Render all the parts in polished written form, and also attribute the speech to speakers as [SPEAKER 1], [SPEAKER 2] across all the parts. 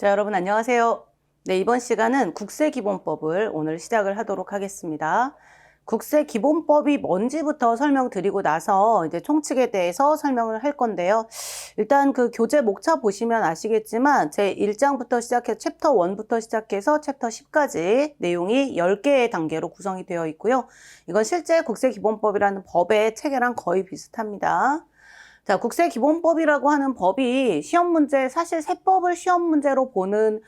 [SPEAKER 1] 자, 여러분 안녕하세요. 네, 이번 시간은 국세기본법을 오늘 시작을 하도록 하겠습니다. 국세기본법이 뭔지부터 설명드리고 나서 이제 총칙에 대해서 설명을 할 건데요. 일단 그 교재 목차 보시면 아시겠지만 제 1장부터 시작해서 챕터 1부터 시작해서 챕터 10까지 내용이 10개의 단계로 구성이 되어 있고요. 이건 실제 국세기본법이라는 법의 체계랑 거의 비슷합니다. 자, 국세기본법이라고 하는 법이 시험 문제, 사실 세법을 시험 문제로 보는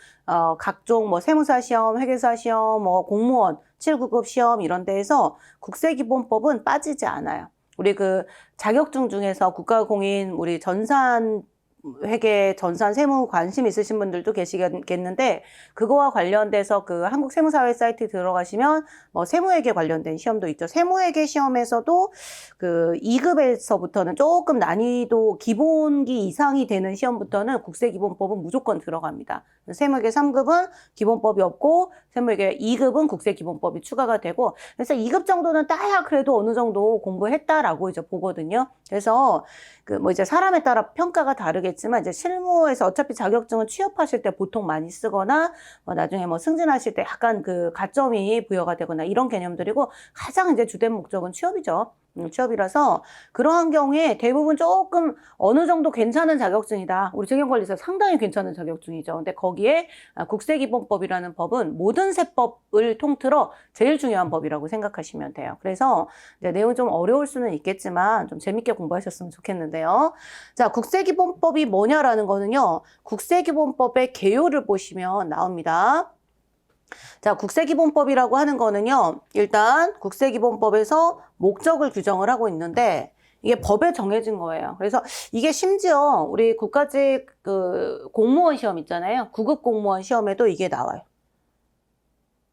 [SPEAKER 1] 각종 뭐 세무사 시험, 회계사 시험, 뭐 공무원 7, 9급 시험 이런 데에서 국세기본법은 빠지지 않아요. 우리 그 자격증 중에서 국가공인 우리 전산 회계, 전산 세무 관심 있으신 분들도 계시겠는데 그거와 관련돼서 그 한국세무사회 사이트 들어가시면 뭐 세무회계 관련된 시험도 있죠. 세무회계 시험에서도 그 2급에서부터는 조금 난이도 기본기 이상이 되는 시험부터는 국세기본법은 무조건 들어갑니다. 세무회계 3급은 기본법이 없고 세무회계 2급은 국세기본법이 추가가 되고 그래서 2급 정도는 따야 그래도 어느 정도 공부했다라고 이제 보거든요. 그래서 그 뭐 이제 사람에 따라 평가가 다르겠지만 이제 실무에서 어차피 자격증은 취업하실 때 보통 많이 쓰거나 뭐 나중에 뭐 승진하실 때 약간 그 가점이 부여가 되거나 이런 개념들이고 가장 이제 주된 목적은 취업이죠. 취업이라서 그러한 경우에 대부분 조금 어느 정도 괜찮은 자격증이다. 우리 증권관리사 상당히 괜찮은 자격증이죠. 근데 거기에 국세기본법이라는 법은 모든 세법을 통틀어 제일 중요한 법이라고 생각하시면 돼요. 그래서 이제 내용이 좀 어려울 수는 있겠지만 좀 재밌게 공부하셨으면 좋겠는데요. 자, 국세기본법이 뭐냐라는 거는요. 국세기본법의 개요를 보시면 나옵니다. 자, 국세기본법이라고 하는 거는요, 일단 국세기본법에서 목적을 규정을 하고 있는데, 이게 법에 정해진 거예요. 그래서 이게 심지어 우리 국가직 그 공무원 시험 있잖아요. 9급 공무원 시험에도 이게 나와요.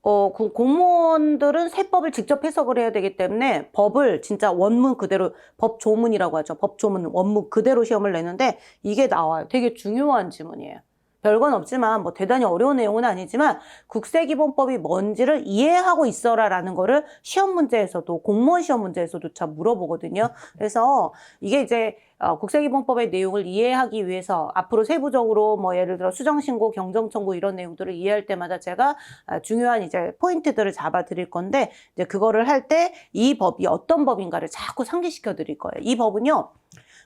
[SPEAKER 1] 공무원들은 세법을 직접 해석을 해야 되기 때문에 법을 진짜 원문 그대로, 법조문이라고 하죠. 법조문, 원문 그대로 시험을 내는데 이게 나와요. 되게 중요한 지문이에요. 별건 없지만 뭐 대단히 어려운 내용은 아니지만 국세기본법이 뭔지를 이해하고 있어라라는 거를 시험 문제에서도 공무원 시험 문제에서도 참 물어보거든요. 그래서 이게 이제 국세기본법의 내용을 이해하기 위해서 앞으로 세부적으로 뭐 예를 들어 수정신고, 경정청구 이런 내용들을 이해할 때마다 제가 중요한 이제 포인트들을 잡아 드릴 건데 이제 그거를 할 때 이 법이 어떤 법인가를 자꾸 상기시켜 드릴 거예요. 이 법은요.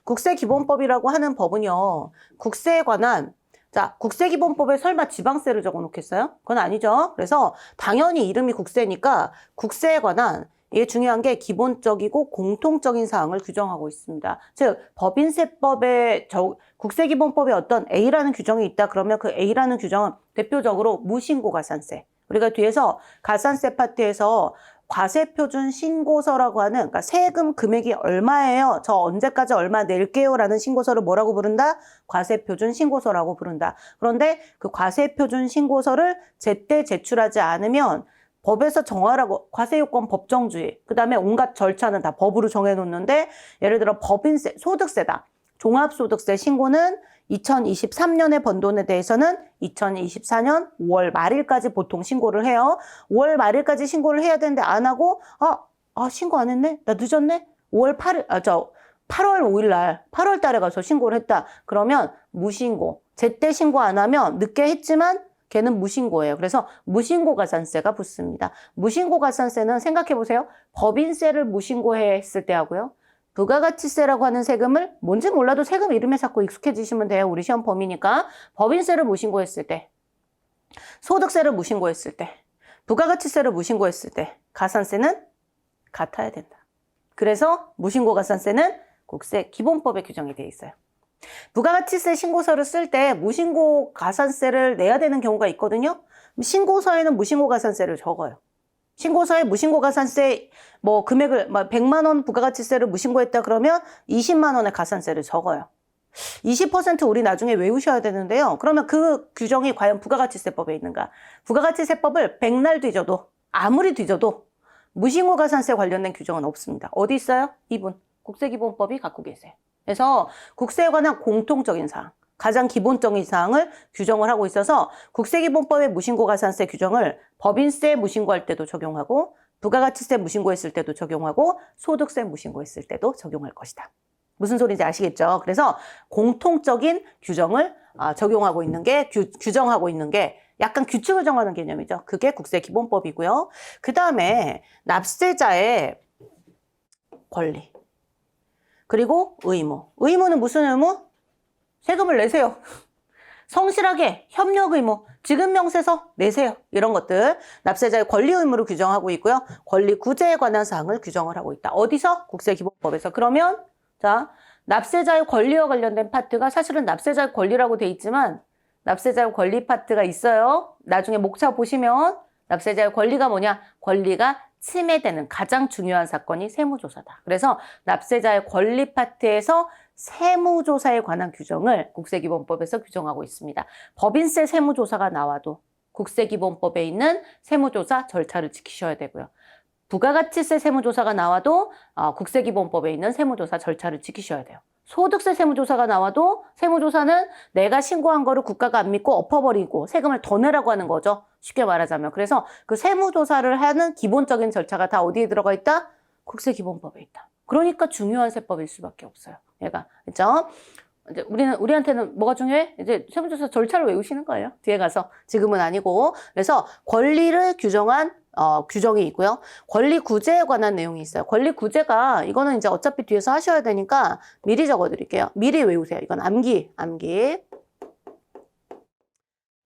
[SPEAKER 1] 국세기본법이라고 하는 법은요. 국세에 관한 자, 국세기본법에 설마 지방세를 적어 놓겠어요? 그건 아니죠. 그래서 당연히 이름이 국세니까 국세에 관한 이게 중요한 게 기본적이고 공통적인 사항을 규정하고 있습니다. 즉, 법인세법에 국세기본법에 어떤 A라는 규정이 있다 그러면 그 A라는 규정은 대표적으로 무신고가산세. 우리가 뒤에서 가산세 파트에서 과세표준 신고서라고 하는 그러니까 세금 금액이 얼마예요? 저 언제까지 얼마 낼게요? 라는 신고서를 뭐라고 부른다? 과세표준 신고서라고 부른다. 그런데 그 과세표준 신고서를 제때 제출하지 않으면 법에서 정하라고 과세요건 법정주의 그 다음에 온갖 절차는 다 법으로 정해놓는데 예를 들어 법인세, 소득세다. 종합소득세 신고는 2023년에 번 돈에 대해서는 2024년 5월 말일까지 보통 신고를 해요. 5월 말일까지 신고를 해야 되는데 안 하고 신고 안 했네? 나 늦었네? 8월 5일 날 8월 달에 가서 신고를 했다. 그러면 무신고. 제때 신고 안 하면 늦게 했지만 걔는 무신고예요. 그래서 무신고가산세가 붙습니다. 무신고가산세는 생각해 보세요. 법인세를 무신고했을 때 하고요. 부가가치세라고 하는 세금을 뭔지 몰라도 세금 이름에 자꾸 익숙해지시면 돼요. 우리 시험 범위니까. 법인세를 무신고했을 때, 소득세를 무신고했을 때, 부가가치세를 무신고했을 때 가산세는 같아야 된다. 그래서 무신고가산세는 국세기본법에 규정이 되어 있어요. 부가가치세 신고서를 쓸 때 무신고가산세를 내야 되는 경우가 있거든요. 신고서에는 무신고가산세를 적어요. 신고서에 무신고가산세 뭐 금액을 100만 원 부가가치세를 무신고했다 그러면 20만 원의 가산세를 적어요. 20% 우리 나중에 외우셔야 되는데요. 그러면 그 규정이 과연 부가가치세법에 있는가? 부가가치세법을 백날 뒤져도 아무리 뒤져도 무신고가산세 관련된 규정은 없습니다. 어디 있어요? 이분 국세기본법이 갖고 계세요. 그래서 국세에 관한 공통적인 사항 가장 기본적인 사항을 규정을 하고 있어서 국세기본법의 무신고가산세 규정을 법인세 무신고할 때도 적용하고 부가가치세 무신고했을 때도 적용하고 소득세 무신고했을 때도 적용할 것이다. 무슨 소리인지 아시겠죠? 그래서 공통적인 규정을 적용하고 있는 게, 규정하고 있는 게 약간 규칙을 정하는 개념이죠. 그게 국세기본법이고요. 그 다음에 납세자의 권리, 그리고 의무. 의무는 무슨 의무? 세금을 내세요. 성실하게 협력 의무, 지급 명세서 내세요. 이런 것들 납세자의 권리 의무를 규정하고 있고요. 권리 구제에 관한 사항을 규정을 하고 있다. 어디서? 국세기본법에서. 그러면 자, 납세자의 권리와 관련된 파트가 사실은 납세자의 권리라고 돼 있지만 납세자의 권리 파트가 있어요. 나중에 목차 보시면 납세자의 권리가 뭐냐? 권리가 침해되는 가장 중요한 사건이 세무조사다. 그래서 납세자의 권리 파트에서 세무조사에 관한 규정을 국세기본법에서 규정하고 있습니다. 법인세 세무조사가 나와도 국세기본법에 있는 세무조사 절차를 지키셔야 되고요. 부가가치세 세무조사가 나와도 국세기본법에 있는 세무조사 절차를 지키셔야 돼요. 소득세 세무조사가 나와도 세무조사는 내가 신고한 거를 국가가 안 믿고 엎어버리고 세금을 더 내라고 하는 거죠. 쉽게 말하자면. 그래서 그 세무조사를 하는 기본적인 절차가 다 어디에 들어가 있다? 국세기본법에 있다. 그러니까 중요한 세법일 수밖에 없어요. 얘가. 그렇죠? 이제 우리한테는 뭐가 중요해? 이제 세무조사 절차를 외우시는 거예요. 뒤에 가서. 지금은 아니고. 그래서 권리를 규정한 규정이 있고요. 권리 구제에 관한 내용이 있어요. 권리 구제가 이거는 이제 어차피 뒤에서 하셔야 되니까 미리 적어 드릴게요. 미리 외우세요. 이건 암기.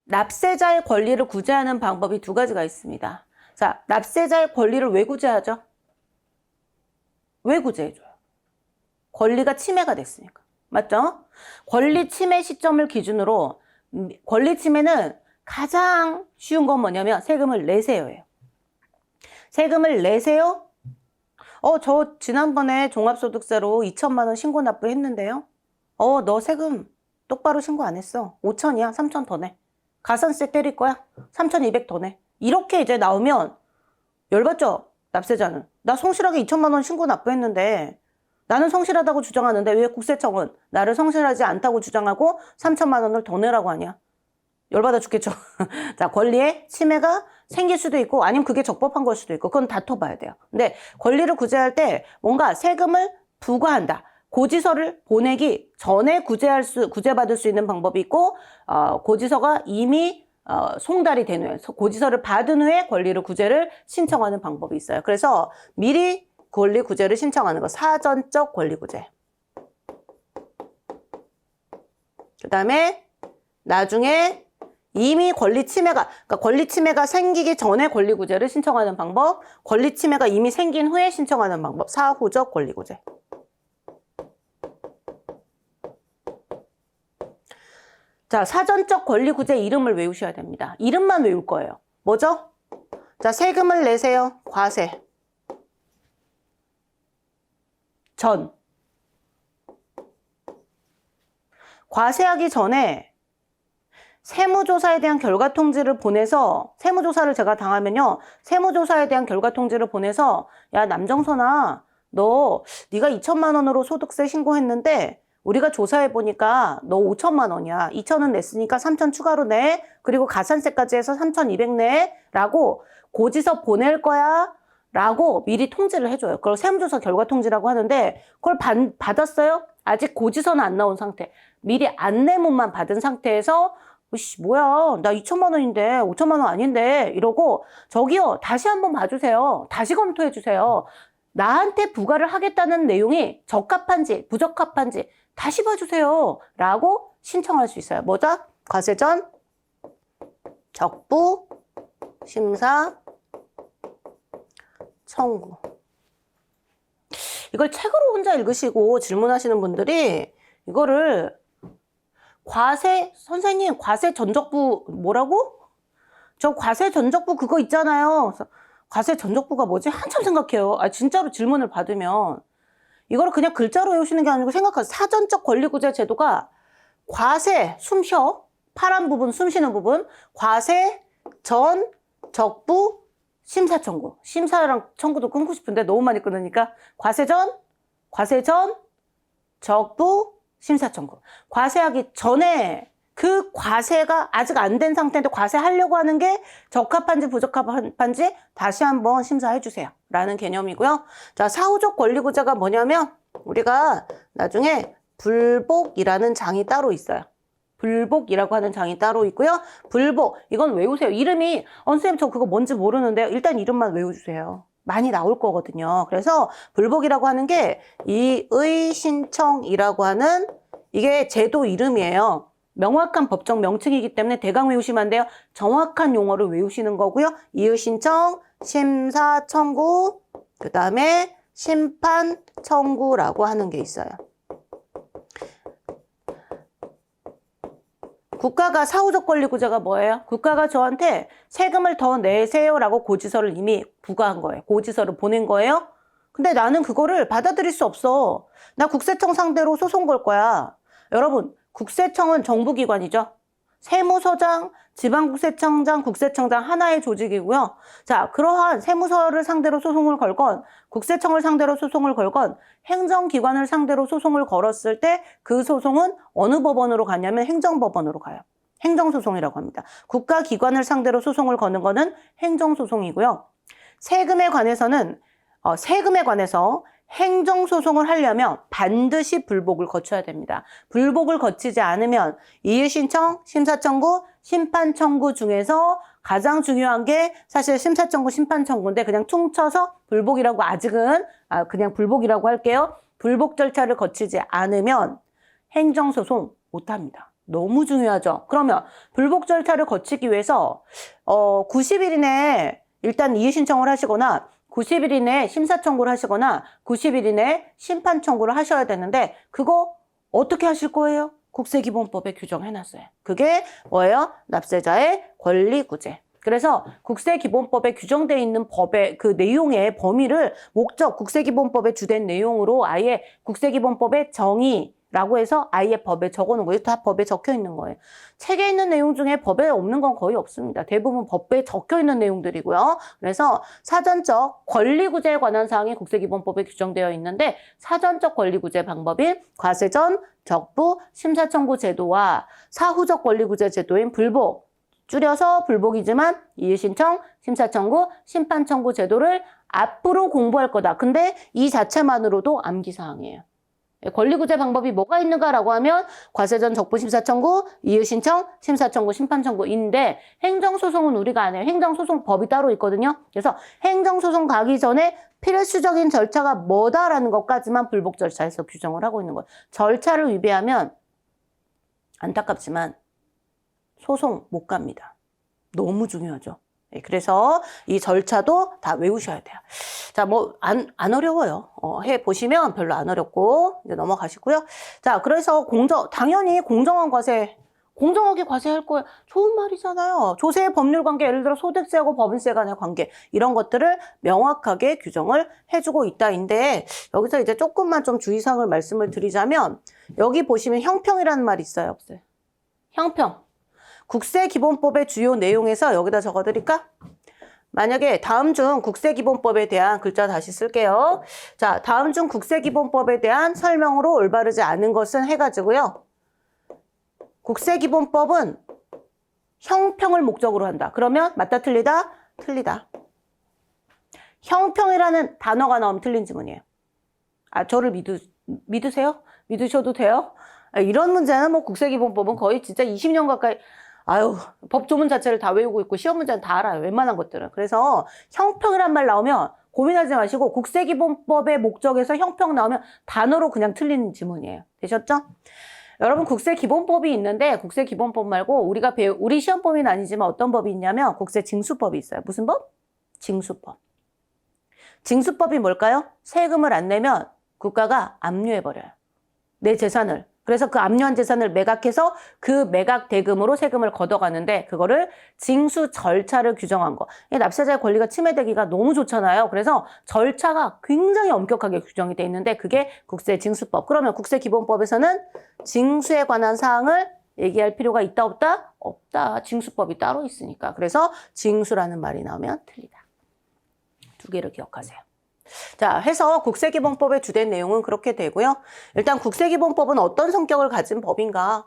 [SPEAKER 1] 납세자의 권리를 구제하는 방법이 두 가지가 있습니다. 자, 납세자의 권리를 왜 구제하죠? 왜 구제해줘요? 권리가 침해가 됐으니까. 맞죠? 권리 침해 시점을 기준으로 권리 침해는 가장 쉬운 건 뭐냐면 세금을 내세요예요. 세금을 내세요? 저 지난번에 종합소득세로 2천만 원 신고 납부했는데요. 너 세금 똑바로 신고 안 했어. 5천이야. 3천 더 내. 가산세 때릴 거야. 3,200 더 내. 이렇게 이제 나오면 열받죠? 납세자는. 나 성실하게 2천만 원 신고 납부했는데 나는 성실하다고 주장하는데 왜 국세청은 나를 성실하지 않다고 주장하고 3천만 원을 더 내라고 하냐? 열받아 죽겠죠. 자, 권리에 침해가 생길 수도 있고 아니면 그게 적법한 걸 수도 있고 그건 다퉈봐야 돼요. 근데 권리를 구제할 때 뭔가 세금을 부과한다. 고지서를 보내기 전에 구제받을 수 있는 방법이 있고 고지서가 이미 송달이 된 후에 고지서를 받은 후에 권리를 구제를 신청하는 방법이 있어요. 그래서 미리 권리 구제를 신청하는 거 사전적 권리 구제. 그 다음에 나중에 이미 권리 침해가 생기기 전에 권리 구제를 신청하는 방법, 권리 침해가 이미 생긴 후에 신청하는 방법, 사후적 권리 구제. 자, 사전적 권리 구제 이름을 외우셔야 됩니다. 이름만 외울 거예요. 뭐죠? 자, 세금을 내세요. 과세. 전. 과세하기 전에 세무조사에 대한 결과 통지를 보내서 세무조사를 제가 당하면요. 세무조사에 대한 결과 통지를 보내서 야, 남정선아, 네가 2천만 원으로 소득세 신고했는데 우리가 조사해 보니까 너 5천만 원이야. 2천은 냈으니까 3천 추가로 내. 그리고 가산세까지 해서 3,200 내. 라고 고지서 보낼 거야. 라고 미리 통지를 해줘요. 그걸 세무조사 결과 통지라고 하는데 그걸 받았어요? 아직 고지서는 안 나온 상태. 미리 안내문만 받은 상태에서 뭐야, 나 2천만 원인데 5천만 원 아닌데 이러고 저기요, 다시 한번 봐주세요. 다시 검토해 주세요. 나한테 부과를 하겠다는 내용이 적합한지 부적합한지 다시 봐주세요. 라고 신청할 수 있어요. 뭐죠? 과세 전 적부 심사 청구. 이걸 책으로 혼자 읽으시고 질문하시는 분들이 이거를 선생님, 과세 전적부 뭐라고? 저 과세 전적부 그거 있잖아요. 그래서 과세 전적부가 뭐지? 한참 생각해요. 진짜로 질문을 받으면. 이거를 그냥 글자로 외우시는 게 아니고 생각하세요. 사전적 권리구제 제도가 과세, 숨 쉬어. 파란 부분, 숨 쉬는 부분. 과세, 전, 적부, 심사 청구. 심사랑 청구도 끊고 싶은데 너무 많이 끊으니까. 과세 전, 적부, 심사 청구. 과세하기 전에 그 과세가 아직 안 된 상태인데 과세하려고 하는 게 적합한지 부적합한지 다시 한번 심사해 주세요. 라는 개념이고요. 자, 사후적 권리구제가 뭐냐면 우리가 나중에 불복이라는 장이 따로 있어요. 불복이라고 하는 장이 따로 있고요. 불복, 이건 외우세요. 이름이 선생님 저 그거 뭔지 모르는데요. 일단 이름만 외워주세요. 많이 나올 거거든요. 그래서 불복이라고 하는 게 이의 신청이라고 하는 이게 제도 이름이에요. 명확한 법적 명칭이기 때문에 대강 외우시면 안 돼요. 정확한 용어를 외우시는 거고요. 이의 신청, 심사 청구, 그 다음에 심판 청구라고 하는 게 있어요. 국가가 사후적 권리구제가 뭐예요? 국가가 저한테 세금을 더 내세요라고 고지서를 이미 부과한 거예요. 고지서를 보낸 거예요. 근데 나는 그거를 받아들일 수 없어. 나 국세청 상대로 소송 걸 거야. 여러분, 국세청은 정부기관이죠. 세무서장, 지방국세청장, 국세청장 하나의 조직이고요. 자, 그러한 세무서를 상대로 소송을 걸건, 국세청을 상대로 소송을 걸건, 행정기관을 상대로 소송을 걸었을 때 그 소송은 어느 법원으로 가냐면 행정법원으로 가요. 행정소송이라고 합니다. 국가기관을 상대로 소송을 거는 거는 행정소송이고요. 세금에 관해서 행정소송을 하려면 반드시 불복을 거쳐야 됩니다. 불복을 거치지 않으면 이의신청, 심사청구, 심판청구 중에서 가장 중요한 게 사실 심사청구, 심판청구인데 그냥 퉁쳐서 불복이라고 아직은 그냥 불복이라고 할게요. 불복 절차를 거치지 않으면 행정소송 못합니다. 너무 중요하죠. 그러면 불복 절차를 거치기 위해서 90일 이내에 일단 이의신청을 하시거나 90일 이내에 심사청구를 하시거나 90일 이내에 심판청구를 하셔야 되는데 그거 어떻게 하실 거예요? 국세기본법에 규정해놨어요. 그게 뭐예요? 납세자의 권리구제. 그래서 국세기본법에 규정되어 있는 법의 그 내용의 범위를 국세기본법의 주된 내용으로 아예 국세기본법의 정의라고 해서 아예 법에 적어놓은 거예요. 다 법에 적혀 있는 거예요. 책에 있는 내용 중에 법에 없는 건 거의 없습니다. 대부분 법에 적혀 있는 내용들이고요. 그래서 사전적 권리구제에 관한 사항이 국세기본법에 규정되어 있는데 사전적 권리구제 방법인 과세전, 적부, 심사청구 제도와 사후적 권리구제 제도인 불복, 줄여서 불복이지만 이의신청, 심사청구, 심판청구 제도를 앞으로 공부할 거다. 근데 이 자체만으로도 암기사항이에요. 권리구제 방법이 뭐가 있는가라고 하면 과세전, 적부, 심사청구, 이의신청, 심사청구, 심판청구인데 행정소송은 우리가 안 해요. 행정소송법이 따로 있거든요. 그래서 행정소송 가기 전에 필수적인 절차가 뭐다라는 것까지만 불복 절차에서 규정을 하고 있는 거예요. 절차를 위배하면 안타깝지만 소송 못 갑니다. 너무 중요하죠. 그래서 이 절차도 다 외우셔야 돼요. 자, 안 어려워요. 해보시면 별로 안 어렵고, 이제 넘어가시고요. 자, 그래서 당연히 공정한 과세, 공정하게 과세할 거예요. 좋은 말이잖아요. 조세 법률 관계, 예를 들어 소득세하고 법인세 간의 관계, 이런 것들을 명확하게 규정을 해주고 있다인데, 여기서 이제 조금만 좀 주의사항을 말씀을 드리자면, 여기 보시면 형평이라는 말이 있어요, 없어요? 형평. 국세기본법의 주요 내용에서 여기다 적어드릴까? 만약에 다음 중 국세기본법에 대한 글자 다시 쓸게요. 자, 다음 중 국세기본법에 대한 설명으로 올바르지 않은 것은 해가지고요. 국세기본법은 형평을 목적으로 한다. 그러면 맞다, 틀리다? 틀리다. 형평이라는 단어가 나오면 틀린 지문이에요. 저를 믿으세요? 믿으셔도 돼요? 이런 문제는 국세기본법은 거의 진짜 20년 가까이 법 조문 자체를 다 외우고 있고 시험 문제는 다 알아요. 웬만한 것들은. 그래서 형평이란 말 나오면 고민하지 마시고 국세기본법의 목적에서 형평 나오면 단어로 그냥 틀린 지문이에요. 되셨죠? 여러분 국세기본법이 있는데 국세기본법 말고 우리 시험 범위는 아니지만 어떤 법이 있냐면 국세징수법이 있어요. 무슨 법? 징수법. 징수법이 뭘까요? 세금을 안 내면 국가가 압류해버려요. 내 재산을. 그래서 그 압류한 재산을 매각해서 그 매각 대금으로 세금을 걷어가는데 그거를 징수 절차를 규정한 거. 납세자의 권리가 침해되기가 너무 좋잖아요. 그래서 절차가 굉장히 엄격하게 규정이 돼 있는데 그게 국세징수법. 그러면 국세기본법에서는 징수에 관한 사항을 얘기할 필요가 있다 없다? 없다. 징수법이 따로 있으니까. 그래서 징수라는 말이 나오면 틀리다. 두 개를 기억하세요. 자, 해서 국세기본법의 주된 내용은 그렇게 되고요. 일단 국세기본법은 어떤 성격을 가진 법인가?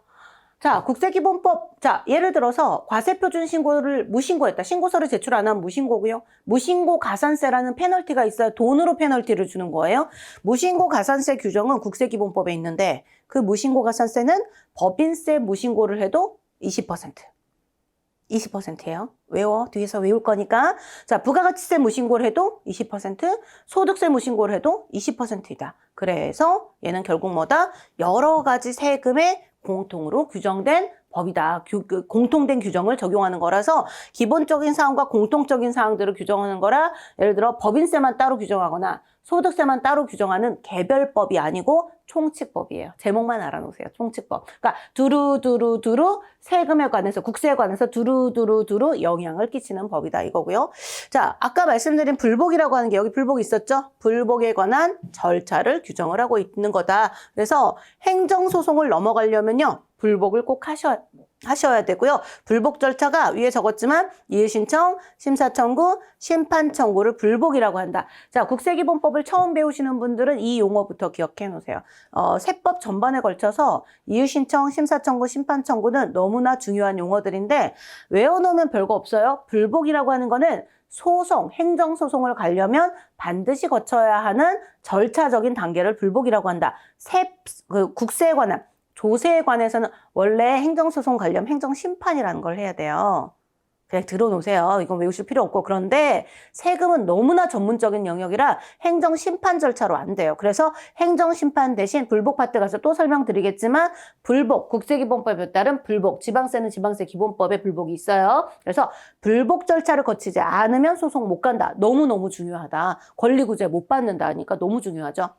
[SPEAKER 1] 자, 국세기본법. 자, 예를 들어서 과세표준 신고를 무신고했다. 신고서를 제출 안 하면 무신고고요. 무신고 가산세라는 페널티가 있어요. 돈으로 페널티를 주는 거예요. 무신고 가산세 규정은 국세기본법에 있는데 그 무신고 가산세는 법인세 무신고를 해도 20%. 20%예요. 외워. 뒤에서 외울 거니까. 자, 부가가치세 무신고를 해도 20%, 소득세 무신고를 해도 20%이다. 그래서 얘는 결국 뭐다? 여러 가지 세금의 공통으로 규정된 법이다. 공통된 규정을 적용하는 거라서 기본적인 사항과 공통적인 사항들을 규정하는 거라 예를 들어 법인세만 따로 규정하거나 소득세만 따로 규정하는 개별법이 아니고 총칙법이에요. 제목만 알아놓으세요. 총칙법. 그러니까 두루두루 세금에 관해서 국세에 관해서 두루두루 영향을 끼치는 법이다 이거고요. 자, 아까 말씀드린 불복이라고 하는 게 여기 불복이 있었죠? 불복에 관한 절차를 규정을 하고 있는 거다. 그래서 행정소송을 넘어가려면요. 불복을 꼭 하셔야 되고요. 불복 절차가 위에 적었지만 이의신청, 심사청구, 심판청구를 불복이라고 한다. 자, 국세기본법을 처음 배우시는 분들은 이 용어부터 기억해 놓으세요. 세법 전반에 걸쳐서 이의신청, 심사청구, 심판청구는 너무나 중요한 용어들인데 외워놓으면 별거 없어요. 불복이라고 하는 거는 소송, 행정소송을 가려면 반드시 거쳐야 하는 절차적인 단계를 불복이라고 한다. 국세에 관한 조세에 관해서는 원래 행정소송 가려면 행정심판이라는 걸 해야 돼요. 그냥 들어놓으세요. 이건 외우실 필요 없고. 그런데 세금은 너무나 전문적인 영역이라 행정심판 절차로 안 돼요. 그래서 행정심판 대신 불복 파트 가서 또 설명드리겠지만 불복, 국세기본법에 따른 불복, 지방세는 지방세 기본법에 불복이 있어요. 그래서 불복 절차를 거치지 않으면 소송 못 간다. 너무너무 중요하다. 권리구제 못 받는다 하니까 너무 중요하죠.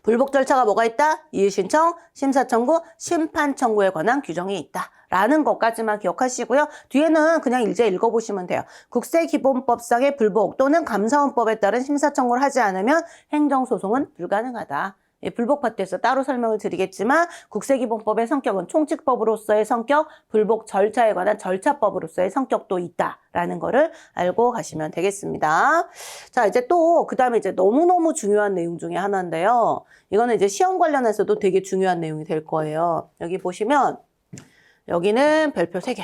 [SPEAKER 1] 불복 절차가 뭐가 있다? 이의신청, 심사청구, 심판청구에 관한 규정이 있다. 라는 것까지만 기억하시고요. 뒤에는 그냥 일제 읽어보시면 돼요. 국세기본법상의 불복 또는 감사원법에 따른 심사청구를 하지 않으면 행정소송은 불가능하다. 불복 파트에서 따로 설명을 드리겠지만 국세기본법의 성격은 총칙법으로서의 성격, 불복 절차에 관한 절차법으로서의 성격도 있다라는 거를 알고 가시면 되겠습니다. 자, 이제 또 그다음에 이제 너무너무 중요한 내용 중에 하나인데요. 이거는 이제 시험 관련해서도 되게 중요한 내용이 될 거예요. 여기 보시면 여기는 별표 3개.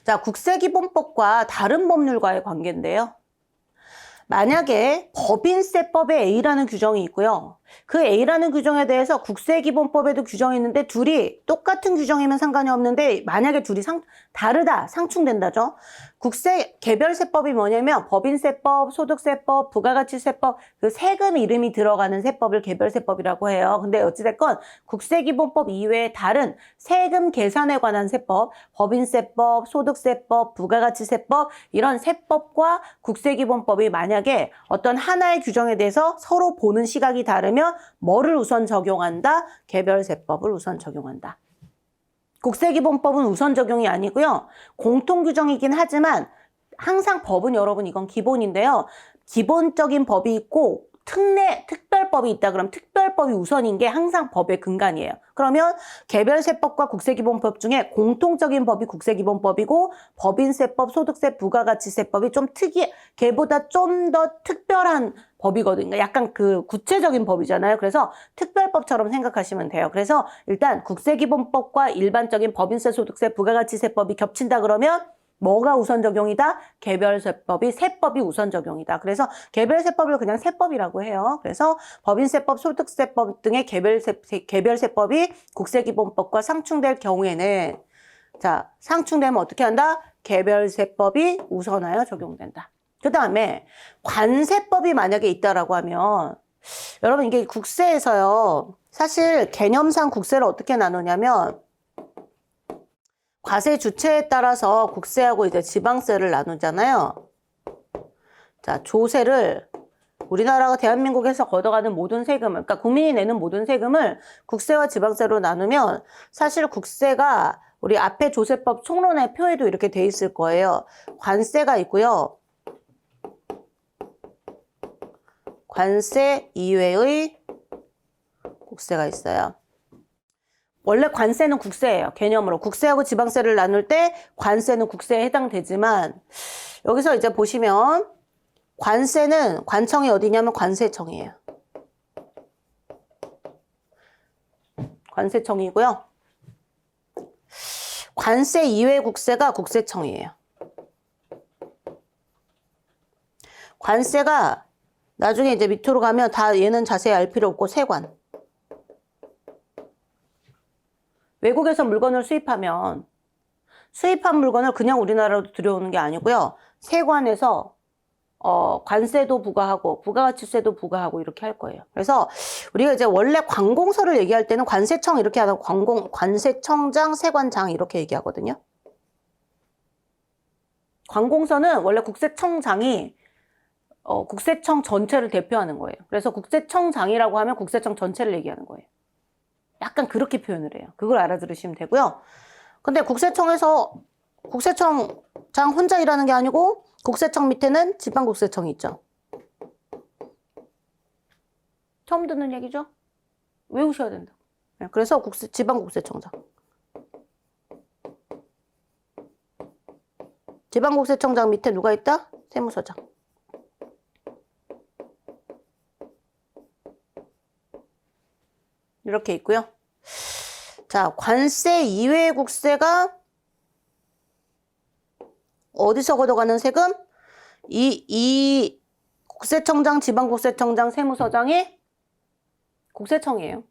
[SPEAKER 1] 자, 국세기본법과 다른 법률과의 관계인데요. 만약에 법인세법에 A라는 규정이 있고요. 그 A라는 규정에 대해서 국세기본법에도 규정이 있는데 둘이 똑같은 규정이면 상관이 없는데 만약에 둘이 다르다, 상충된다죠. 개별세법이 뭐냐면 법인세법, 소득세법, 부가가치세법 그 세금 이름이 들어가는 세법을 개별세법이라고 해요. 근데 어찌됐건 국세기본법 이외에 다른 세금 계산에 관한 세법, 법인세법, 소득세법, 부가가치세법 이런 세법과 국세기본법이 만약에 어떤 하나의 규정에 대해서 서로 보는 시각이 다르면 뭐를 우선 적용한다? 개별세법을 우선 적용한다. 국세기본법은 우선 적용이 아니고요. 공통규정이긴 하지만 항상 법은 여러분 이건 기본인데요. 기본적인 법이 있고 특별법이 있다 그러면 특별법이 우선인 게 항상 법의 근간이에요. 그러면 개별세법과 국세기본법 중에 공통적인 법이 국세기본법이고 법인세법, 소득세, 부가가치세법이 좀 걔보다 좀 더 특별한 법이거든요. 약간 그 구체적인 법이잖아요. 그래서 특별법처럼 생각하시면 돼요. 그래서 일단 국세기본법과 일반적인 법인세, 소득세, 부가가치세법이 겹친다 그러면 뭐가 우선 적용이다? 개별세법이 세법이 우선 적용이다. 그래서 개별세법을 그냥 세법이라고 해요. 그래서 법인세법, 소득세법 등의 개별세법이 국세기본법과 상충될 경우에는 자, 상충되면 어떻게 한다? 개별세법이 우선하여 적용된다. 그 다음에 관세법이 만약에 있다라고 하면 여러분 이게 국세에서요. 사실 개념상 국세를 어떻게 나누냐면 과세 주체에 따라서 국세하고 이제 지방세를 나누잖아요. 자, 조세를 우리나라가 대한민국에서 걷어가는 모든 세금을, 그러니까 국민이 내는 모든 세금을 국세와 지방세로 나누면 사실 국세가 우리 앞에 조세법 총론의 표에도 이렇게 돼 있을 거예요. 관세가 있고요. 관세 이외의 국세가 있어요. 원래 관세는 국세예요. 개념으로. 국세하고 지방세를 나눌 때 관세는 국세에 해당되지만 여기서 이제 보시면 관세는 관청이 어디냐면 관세청이에요. 관세청이고요. 관세 이외 국세가 국세청이에요. 관세가 나중에 이제 밑으로 가면 다 얘는 자세히 알 필요 없고 세관. 외국에서 물건을 수입하면 수입한 물건을 그냥 우리나라로 들여오는 게 아니고요. 세관에서 관세도 부과하고 부가가치세도 부과하고 이렇게 할 거예요. 그래서 우리가 이제 원래 관공서를 얘기할 때는 관세청 이렇게 하다가 관세청장, 세관장 이렇게 얘기하거든요. 관공서는 원래 국세청장이 국세청 전체를 대표하는 거예요. 그래서 국세청장이라고 하면 국세청 전체를 얘기하는 거예요. 약간 그렇게 표현을 해요. 그걸 알아들으시면 되고요. 근데 국세청에서 국세청장 혼자 일하는 게 아니고 국세청 밑에는 지방국세청이 있죠. 처음 듣는 얘기죠? 외우셔야 된다. 그래서 지방국세청장. 지방국세청장 밑에 누가 있다? 세무서장. 이렇게 있고요. 자, 관세 이외의 국세가 어디서 걷어가는 세금? 이 국세청장, 지방국세청장, 세무서장이 국세청이에요.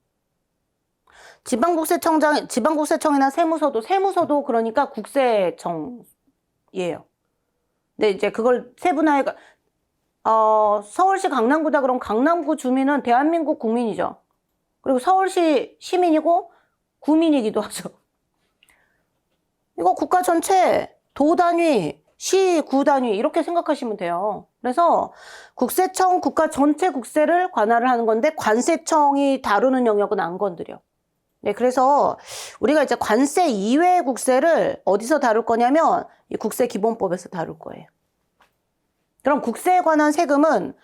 [SPEAKER 1] 지방국세청이나 세무서도 그러니까 국세청이에요. 근데 이제 그걸 세분화해, 서울시 강남구다 그럼 강남구 주민은 대한민국 국민이죠. 그리고 서울시 시민이고 구민이기도 하죠. 이거 국가 전체 도 단위, 시, 구 단위 이렇게 생각하시면 돼요. 그래서 국세청 국가 전체 국세를 관할을 하는 건데 관세청이 다루는 영역은 안 건드려. 네, 그래서 우리가 이제 관세 이외의 국세를 어디서 다룰 거냐면 이 국세기본법에서 다룰 거예요. 그럼 국세에 관한 세금은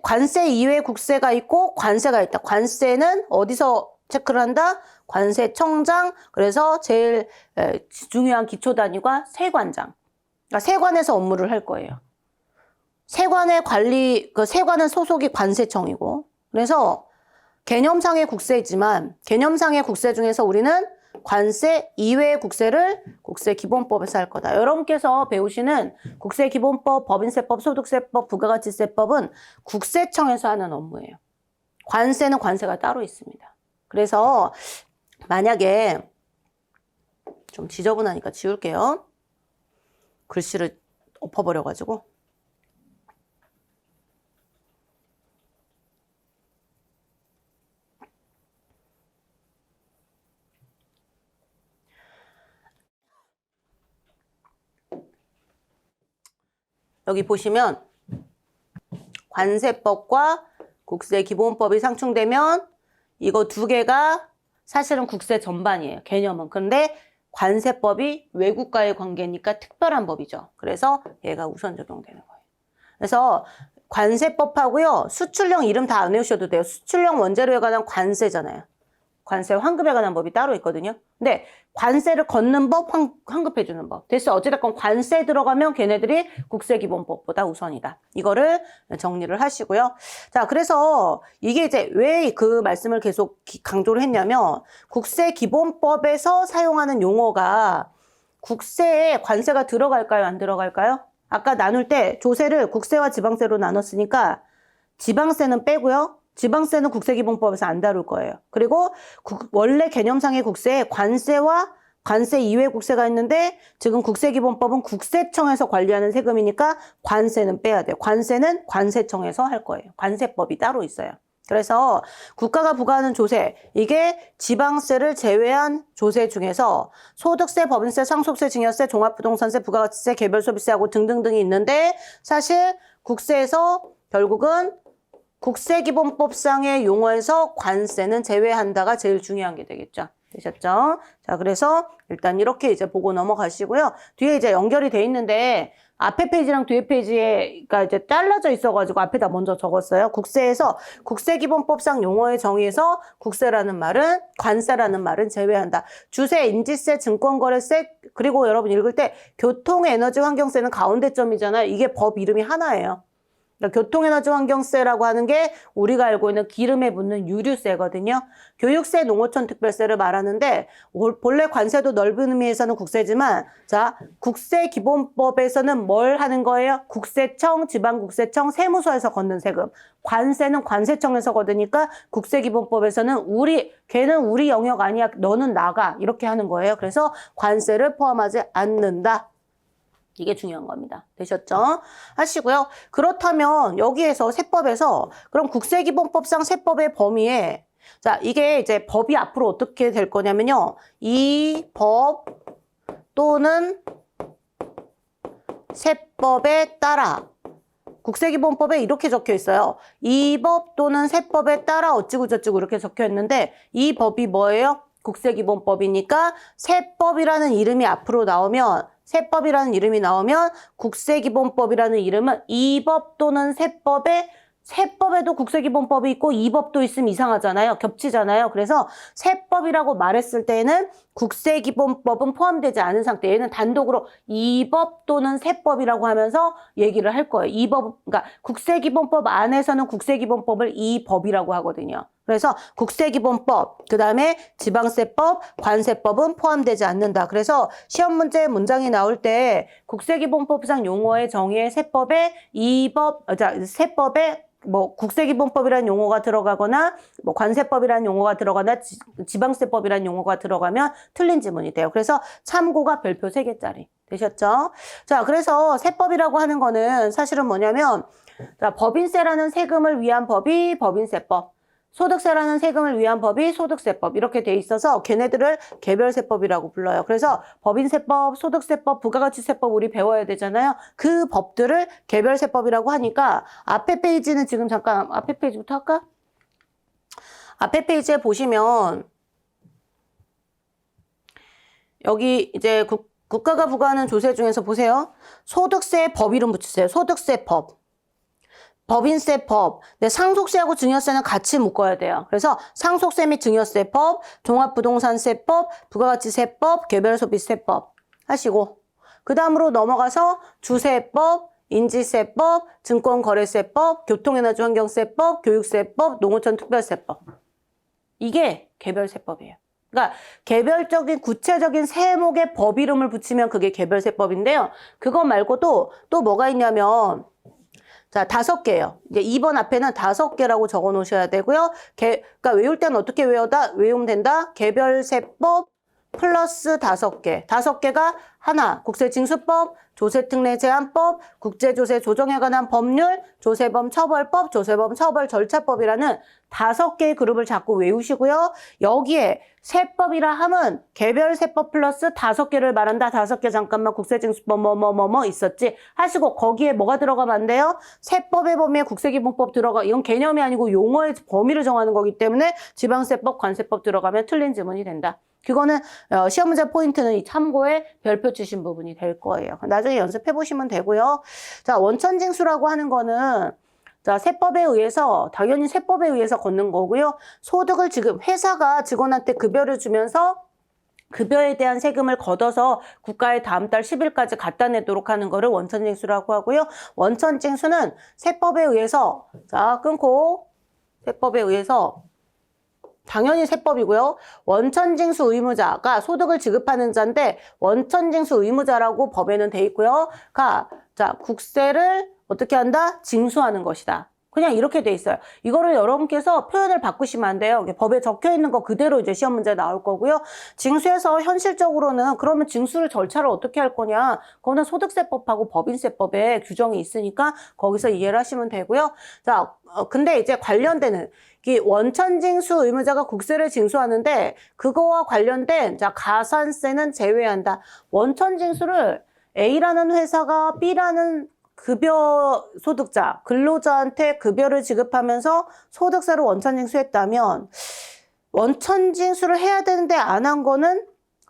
[SPEAKER 1] 관세 이외의 국세가 있고 관세가 있다. 관세는 어디서 체크를 한다? 관세청장, 그래서 제일 중요한 기초단위가 세관장. 그러니까 세관에서 업무를 할 거예요. 세관의 세관은 소속이 관세청이고, 그래서 개념상의 국세이지만, 개념상의 국세 중에서 우리는 관세 이외의 국세를 국세기본법에서 할 거다. 여러분께서 배우시는 국세기본법, 법인세법, 소득세법, 부가가치세법은 국세청에서 하는 업무예요. 관세는 관세가 따로 있습니다. 그래서 만약에 좀 지저분하니까 지울게요. 글씨를 엎어버려가지고. 여기 보시면 관세법과 국세기본법이 상충되면 이거 두 개가 사실은 국세 전반이에요. 개념은. 그런데 관세법이 외국과의 관계니까 특별한 법이죠. 그래서 얘가 우선 적용되는 거예요. 그래서 관세법하고요. 수출령 이름 다 안 외우셔도 돼요. 수출령 원재료에 관한 관세잖아요. 관세 환급에 관한 법이 따로 있거든요. 근데 관세를 걷는 법, 환급해주는 법. 됐어. 어찌됐건 관세 들어가면 걔네들이 국세기본법보다 우선이다. 이거를 정리를 하시고요. 자, 그래서 이게 이제 왜 그 말씀을 계속 강조를 했냐면 국세기본법에서 사용하는 용어가 국세에 관세가 들어갈까요? 안 들어갈까요? 아까 나눌 때 조세를 국세와 지방세로 나눴으니까 지방세는 빼고요. 지방세는 국세기본법에서 안 다룰 거예요. 그리고 원래 개념상의 국세에 관세와 관세 이외 국세가 있는데 지금 국세기본법은 국세청에서 관리하는 세금이니까 관세는 빼야 돼요. 관세는 관세청에서 할 거예요. 관세법이 따로 있어요. 그래서 국가가 부과하는 조세, 이게 지방세를 제외한 조세 중에서 소득세, 법인세, 상속세, 증여세, 종합부동산세, 부가가치세, 개별소비세하고 등등등이 있는데 사실 국세에서 결국은 국세기본법상의 용어에서 관세는 제외한다가 제일 중요한 게 되겠죠. 되셨죠? 자, 그래서 일단 이렇게 이제 보고 넘어가시고요. 뒤에 이제 연결이 돼 있는데 앞에 페이지랑 뒤에 페이지가 이제 잘라져 있어가지고 앞에다 먼저 적었어요. 국세에서 국세기본법상 용어의 정의에서 국세라는 말은 관세라는 말은 제외한다. 주세, 인지세, 증권거래세, 그리고 여러분 읽을 때 교통에너지환경세는 가운데 점이잖아요. 이게 법 이름이 하나예요. 그러니까 교통에너지 환경세라고 하는 게 우리가 알고 있는 기름에 묻는 유류세거든요. 교육세, 농어촌 특별세를 말하는데 본래 관세도 넓은 의미에서는 국세지만 자, 국세기본법에서는 뭘 하는 거예요? 국세청, 지방국세청, 세무서에서 걷는 세금. 관세는 관세청에서 걷으니까 국세기본법에서는 걔는 우리 영역 아니야. 너는 나가. 이렇게 하는 거예요. 그래서 관세를 포함하지 않는다. 이게 중요한 겁니다. 되셨죠? 하시고요. 그렇다면 여기에서 세법에서 그럼 국세기본법상 세법의 범위에 자, 이게 이제 법이 앞으로 어떻게 될 거냐면요. 이 법 또는 세법에 따라 국세기본법에 이렇게 적혀 있어요. 이 법 또는 세법에 따라 어찌고 저찌고 이렇게 적혀 있는데 이 법이 뭐예요? 국세기본법이니까 세법이라는 이름이 앞으로 나오면 세법이라는 이름이 나오면 국세기본법이라는 이름은 이 법 또는 세법에도 국세기본법이 있고 이 법도 있으면 이상하잖아요. 겹치잖아요. 그래서 세법이라고 말했을 때에는 국세기본법은 포함되지 않은 상태. 얘는 단독으로 이 법 또는 세법이라고 하면서 얘기를 할 거예요. 그러니까 국세기본법 안에서는 국세기본법을 이 법이라고 하거든요. 그래서 국세기본법, 그 다음에 지방세법, 관세법은 포함되지 않는다. 그래서 시험 문제 문장이 나올 때 국세기본법상 용어의 정의에 세법에 뭐 국세기본법이라는 용어가 들어가거나 뭐 관세법이라는 용어가 들어가나 지방세법이라는 용어가 들어가면 틀린 지문이 돼요. 그래서 참고가 별표 3개짜리 되셨죠? 자, 그래서 세법이라고 하는 거는 사실은 뭐냐면 자, 법인세라는 세금을 위한 법이 법인세법, 소득세라는 세금을 위한 법이 소득세법 이렇게 돼 있어서 걔네들을 개별세법이라고 불러요. 그래서 법인세법, 소득세법, 부가가치세법 우리 배워야 되잖아요. 그 법들을 개별세법이라고 하니까 앞에 페이지는 지금 잠깐 앞에 페이지부터 할까? 앞에 페이지에 보시면 여기 이제 국가가 부과하는 조세 중에서 보세요. 소득세 법 이름 붙이세요. 소득세법. 법인세법, 근데 상속세하고 증여세는 같이 묶어야 돼요. 그래서 상속세 및 증여세법, 종합부동산세법, 부가가치세법, 개별소비세법 하시고 그 다음으로 넘어가서 주세법, 인지세법, 증권거래세법, 교통에너지환경세법, 교육세법, 농어촌 특별세법 이게 개별세법이에요. 그러니까 개별적인 구체적인 세목의 법 이름을 붙이면 그게 개별세법인데요. 그거 말고도 또 뭐가 있냐면 자, 5개예요. 이제 2번 앞에는 5개라고 적어 놓으셔야 되고요. 그러니까 외울 때는 어떻게 외우면 된다? 개별세법 플러스 5개. 5개가 하나, 국세징수법, 조세특례제한법, 국제조세 조정에 관한 법률, 조세범 처벌법, 조세범 처벌 절차법이라는 5개의 그룹을 자꾸 외우시고요. 여기에 세법이라 함은 개별세법 플러스 5개를 말한다. 5개 잠깐만 국세징수법 뭐뭐뭐뭐 있었지 하시고 거기에 뭐가 들어가면 안 돼요? 세법의 범위에 국세기본법 들어가. 이건 개념이 아니고 용어의 범위를 정하는 거기 때문에 지방세법, 관세법 들어가면 틀린 지문이 된다. 그거는 시험 문제 포인트는 이 참고에 별표 치신 부분이 될 거예요. 나중에 연습해 보시면 되고요. 자, 원천징수라고 하는 거는 자, 세법에 의해서 당연히 세법에 의해서 걷는 거고요. 소득을 지금 회사가 직원한테 급여를 주면서 급여에 대한 세금을 걷어서 국가에 다음 달 10일까지 갖다 내도록 하는 거를 원천징수라고 하고요. 원천징수는 세법에 의해서 자, 끊고 세법에 의해서 당연히 세법이고요. 원천징수 의무자가 소득을 지급하는 자인데 원천징수 의무자라고 법에는 돼 있고요. 자, 국세를 어떻게 한다? 징수하는 것이다. 그냥 이렇게 돼 있어요. 이거를 여러분께서 표현을 바꾸시면 안 돼요. 법에 적혀 있는 거 그대로 이제 시험 문제 나올 거고요. 징수에서 현실적으로는 그러면 징수를 절차를 어떻게 할 거냐? 그거는 소득세법하고 법인세법에 규정이 있으니까 거기서 이해를 하시면 되고요. 자, 근데 이제 관련되는 이 원천징수 의무자가 국세를 징수하는데 그거와 관련된 자, 가산세는 제외한다. 원천징수를 A라는 회사가 B라는 급여 소득자, 근로자한테 급여를 지급하면서 소득세를 원천징수했다면 원천징수를 해야 되는데 안 한 거는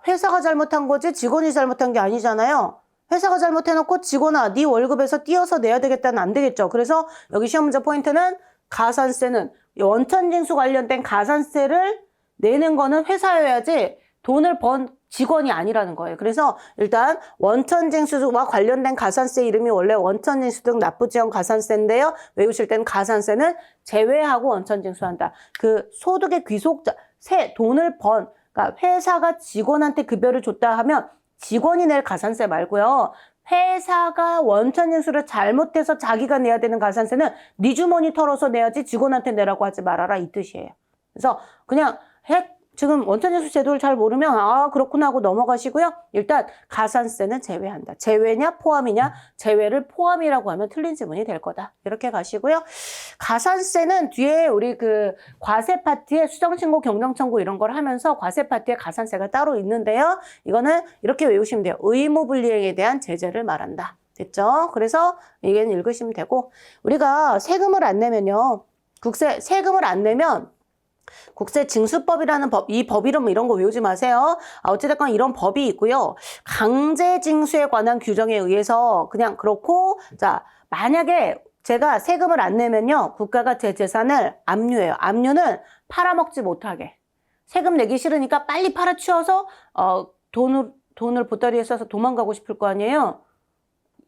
[SPEAKER 1] 회사가 잘못한 거지 직원이 잘못한 게 아니잖아요. 회사가 잘못해놓고 직원아 네 월급에서 띄어서 내야 되겠다는 안 되겠죠. 그래서 여기 시험 문제 포인트는 가산세는 원천징수 관련된 가산세를 내는 거는 회사여야지 돈을 번 직원이 아니라는 거예요. 그래서 일단 원천징수와 관련된 가산세 이름이 원래 원천징수 등 납부지원 가산세인데요. 외우실 때는 가산세는 제외하고 원천징수한다. 그 소득의 귀속자, 돈을 그러니까 회사가 직원한테 급여를 줬다 하면 직원이 낼 가산세 말고요. 회사가 원천징수를 잘못해서 자기가 내야 되는 가산세는 네 주머니 털어서 내야지 직원한테 내라고 하지 말아라 이 뜻이에요. 그래서 그냥 지금 원천징수 제도를 잘 모르면 아 그렇구나 하고 넘어가시고요. 일단 가산세는 제외한다. 제외냐 포함이냐? 제외를 포함이라고 하면 틀린 지문이 될 거다. 이렇게 가시고요. 가산세는 뒤에 우리 그 과세 파트에 수정신고 경정청구 이런 걸 하면서 과세 파트에 가산세가 따로 있는데요. 이거는 이렇게 외우시면 돼요. 의무불이행에 대한 제재를 말한다. 됐죠? 그래서 이게는 읽으시면 되고 우리가 세금을 안 내면요. 세금을 안 내면 국세징수법이라는 법, 이 법 이름 이런 거 외우지 마세요. 어찌됐건 이런 법이 있고요. 강제징수에 관한 규정에 의해서 그냥 그렇고, 자, 만약에 제가 세금을 안 내면요. 국가가 제 재산을 압류해요. 압류는 팔아먹지 못하게. 세금 내기 싫으니까 빨리 팔아치워서, 돈을 보따리에 싸서 도망가고 싶을 거 아니에요?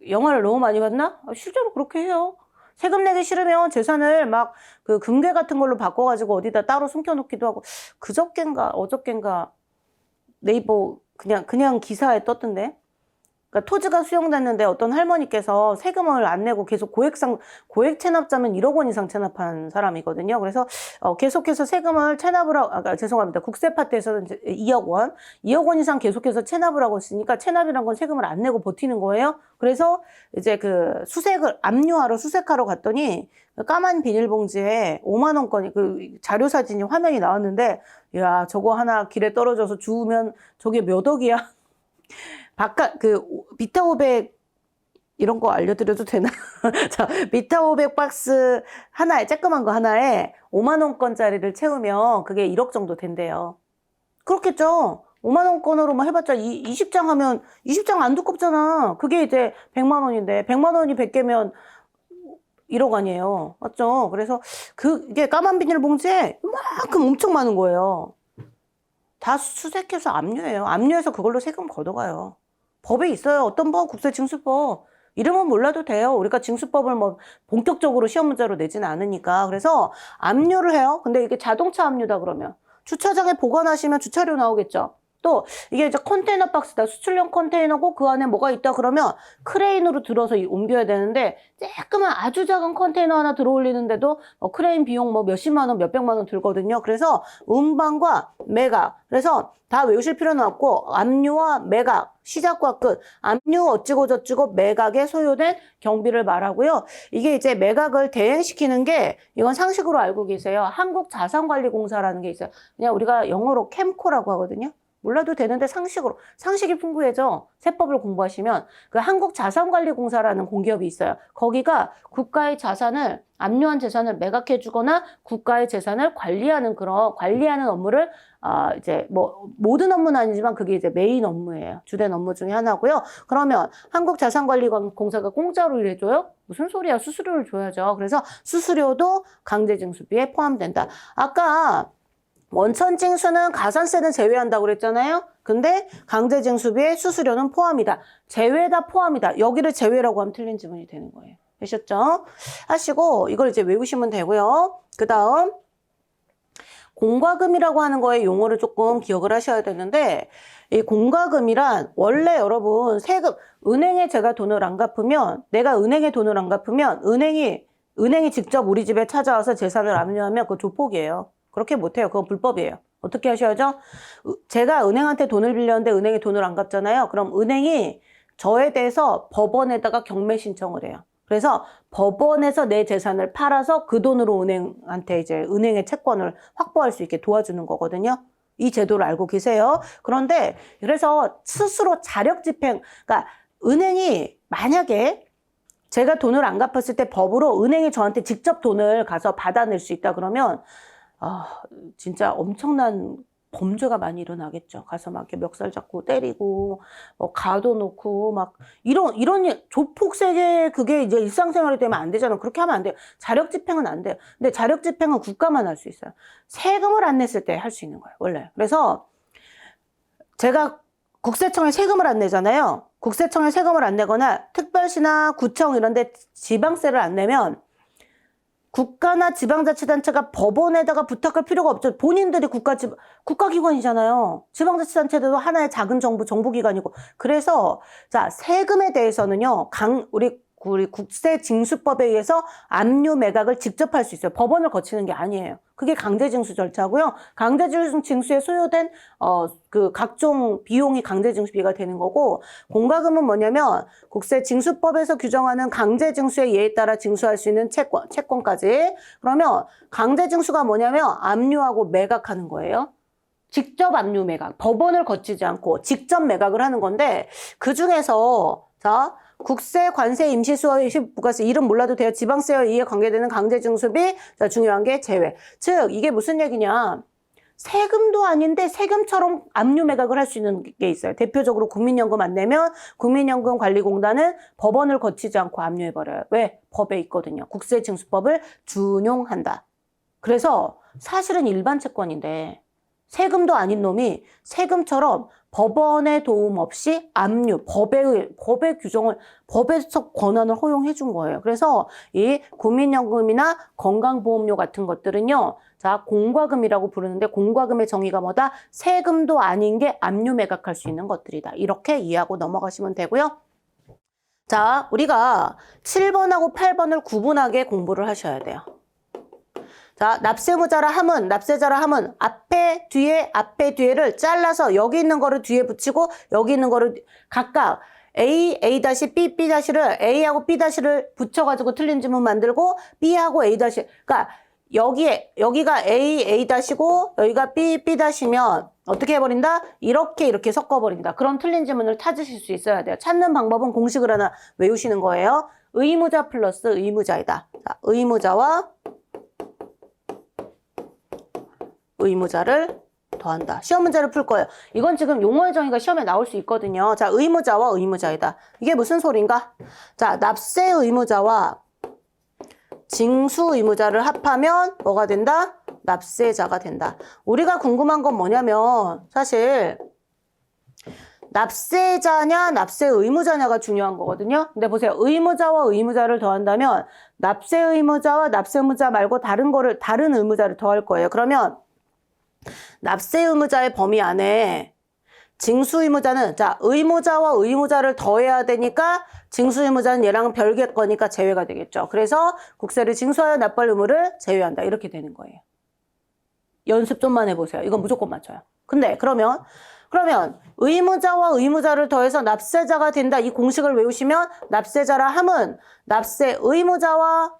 [SPEAKER 1] 영화를 너무 많이 봤나? 실제로 그렇게 해요. 세금 내기 싫으면 재산을 막 그 금괴 같은 걸로 바꿔가지고 어디다 따로 숨겨놓기도 하고 그저껜가 어저껜가 네이버 그냥 기사에 떴던데. 그러니까 토지가 수용됐는데 어떤 할머니께서 세금을 안 내고 계속 고액 체납자면 1억 원 이상 체납한 사람이거든요. 그래서 계속해서 세금을 체납을 하고, 죄송합니다. 국세파트에서는 2억 원 이상 계속해서 체납을 하고 있으니까 체납이란 건 세금을 안 내고 버티는 거예요. 그래서 이제 그 수색하러 갔더니 까만 비닐봉지에 5만 원권이 그 자료 사진이 화면이 나왔는데, 야 저거 하나 길에 떨어져서 주우면 저게 몇 억이야? 비타 500 이런 거 알려드려도 되나? 자, 비타 500 박스 하나에, 쬐끄만 거 하나에 5만 원권짜리를 채우면 그게 1억 정도 된대요. 그렇겠죠? 5만 원권으로 뭐 해봤자 20장 하면 20장 안 두껍잖아. 그게 이제 100만 원인데 100만 원이 100개면 1억 아니에요. 맞죠? 그래서 이게 까만 비닐봉지에 이만큼 엄청 많은 거예요. 다 수색해서 압류해요. 압류해서 그걸로 세금 걷어가요. 법에 있어요. 어떤 법? 국세징수법. 이름은 몰라도 돼요. 우리가 징수법을 뭐 본격적으로 시험 문제로 내지는 않으니까. 그래서 압류를 해요. 근데 이게 자동차 압류다 그러면 주차장에 보관하시면 주차료 나오겠죠. 또 이게 이제 컨테이너 박스다. 수출용 컨테이너고 그 안에 뭐가 있다 그러면 크레인으로 들어서 옮겨야 되는데 쬐끄만 아주 작은 컨테이너 하나 들어 올리는데도 크레인 비용 뭐 몇십만 원, 몇백만 원 들거든요. 그래서 운반과 매각. 그래서 다 외우실 필요는 없고 압류와 매각, 시작과 끝. 압류 어찌고 저찌고 매각에 소요된 경비를 말하고요. 이게 이제 매각을 대행시키는 게 이건 상식으로 알고 계세요. 한국자산관리공사라는 게 있어요. 그냥 우리가 영어로 캠코라고 하거든요. 몰라도 되는데 상식이 풍부해져. 세법을 공부하시면 그 한국자산관리공사라는 공기업이 있어요. 거기가 국가의 자산을 압류한 재산을 매각해 주거나 국가의 재산을 관리하는 업무를 이제 뭐 모든 업무는 아니지만 그게 이제 메인 업무예요. 주된 업무 중에 하나고요. 그러면 한국자산관리공사가 공짜로 일해줘요? 무슨 소리야? 수수료를 줘야죠. 그래서 수수료도 강제징수비에 포함된다. 아까 원천징수는 가산세는 제외한다고 그랬잖아요. 근데 강제징수비에 수수료는 포함이다. 제외다 포함이다. 여기를 제외라고 하면 틀린 지문이 되는 거예요. 되셨죠? 하시고 이걸 이제 외우시면 되고요. 그 다음 공과금이라고 하는 거에 용어를 조금 기억을 하셔야 되는데 이 공과금이란 원래 여러분 은행에 제가 돈을 안 갚으면 내가 은행에 돈을 안 갚으면 은행이 직접 우리 집에 찾아와서 재산을 압류하면 그거 조폭이에요. 그렇게 못해요. 그거 불법이에요. 어떻게 하셔야죠? 제가 은행한테 돈을 빌렸는데 은행이 돈을 안 갚잖아요. 그럼 은행이 저에 대해서 법원에다가 경매 신청을 해요. 그래서 법원에서 내 재산을 팔아서 그 돈으로 은행한테 이제 은행의 채권을 확보할 수 있게 도와주는 거거든요. 이 제도를 알고 계세요. 그런데 그래서 스스로 자력 집행, 그러니까 은행이 만약에 제가 돈을 안 갚았을 때 법으로 은행이 저한테 직접 돈을 가서 받아낼 수 있다 그러면 진짜 엄청난 범죄가 많이 일어나겠죠. 가서 막 이렇게 멱살 잡고 때리고, 가둬놓고, 막, 이런 조폭 세계 그게 이제 일상생활이 되면 안 되잖아요. 그렇게 하면 안 돼요. 자력집행은 안 돼요. 근데 자력집행은 국가만 할 수 있어요. 세금을 안 냈을 때 할 수 있는 거예요, 원래. 그래서 제가 국세청에 세금을 안 내잖아요. 국세청에 세금을 안 내거나 특별시나 구청 이런 데 지방세를 안 내면 국가나 지방자치단체가 법원에다가 부탁할 필요가 없죠. 본인들이 국가기관이잖아요. 지방자치단체들도 하나의 작은 정부기관이고. 그래서, 자, 세금에 대해서는요, 우리 국세징수법에 의해서 압류 매각을 직접 할 수 있어요. 법원을 거치는 게 아니에요. 그게 강제징수 절차고요. 강제징수에 소요된 그 각종 비용이 강제징수비가 되는 거고, 공과금은 뭐냐면 국세징수법에서 규정하는 강제징수의 예에 따라 징수할 수 있는 채권까지. 그러면 강제징수가 뭐냐면 압류하고 매각하는 거예요. 직접 압류 매각, 법원을 거치지 않고 직접 매각을 하는 건데, 그 중에서 자, 국세, 관세, 임시수입, 부가세 이름 몰라도 돼요. 지방세와 이에 관계되는 강제징수비. 자, 중요한 게 제외. 즉 이게 무슨 얘기냐? 세금도 아닌데 세금처럼 압류 매각을 할 수 있는 게 있어요. 대표적으로 국민연금 안 내면 국민연금관리공단은 법원을 거치지 않고 압류해버려요. 왜? 법에 있거든요. 국세징수법을 준용한다. 그래서 사실은 일반 채권인데 세금도 아닌 놈이 세금처럼 법원의 도움 없이 압류, 법의 규정을, 법에서 권한을 허용해 준 거예요. 그래서 이 국민연금이나 건강보험료 같은 것들은요, 자, 공과금이라고 부르는데 공과금의 정의가 뭐다? 세금도 아닌 게 압류 매각할 수 있는 것들이다. 이렇게 이해하고 넘어가시면 되고요. 자, 우리가 7번하고 8번을 구분하게 공부를 하셔야 돼요. 자, 납세무자라 함은, 납세자라 함은 앞에, 뒤에를 잘라서 여기 있는 거를 뒤에 붙이고 여기 있는 거를 각각 A, B, B'를 A하고 B'를 붙여가지고 틀린 지문 만들고 B하고 A-, 그러니까 여기가 A-고 여기가 B-면 어떻게 해버린다? 이렇게 섞어버린다. 그럼 틀린 지문을 찾으실 수 있어야 돼요. 찾는 방법은 공식을 하나 외우시는 거예요. 의무자 플러스 의무자이다. 자, 의무자와 의무자를 더한다. 시험 문제를 풀 거예요. 이건 지금 용어의 정의가 시험에 나올 수 있거든요. 자, 의무자와 의무자이다. 이게 무슨 소린가? 자, 납세 의무자와 징수 의무자를 합하면 뭐가 된다? 납세자가 된다. 우리가 궁금한 건 뭐냐면 사실 납세자냐 납세 의무자냐가 중요한 거거든요. 근데 보세요. 의무자와 의무자를 더한다면 납세 의무자와 납세 의무자 말고 다른 의무자를 더할 거예요. 그러면 납세 의무자의 범위 안에 징수 의무자는 자, 의무자와 의무자를 더해야 되니까 징수 의무자는 얘랑 별개 거니까 제외가 되겠죠. 그래서 국세를 징수하여 납부할 의무를 제외한다. 이렇게 되는 거예요. 연습 좀만 해보세요. 이건 무조건 맞춰요. 근데 그러면 의무자와 의무자를 더해서 납세자가 된다. 이 공식을 외우시면 납세자라 함은 납세 의무자와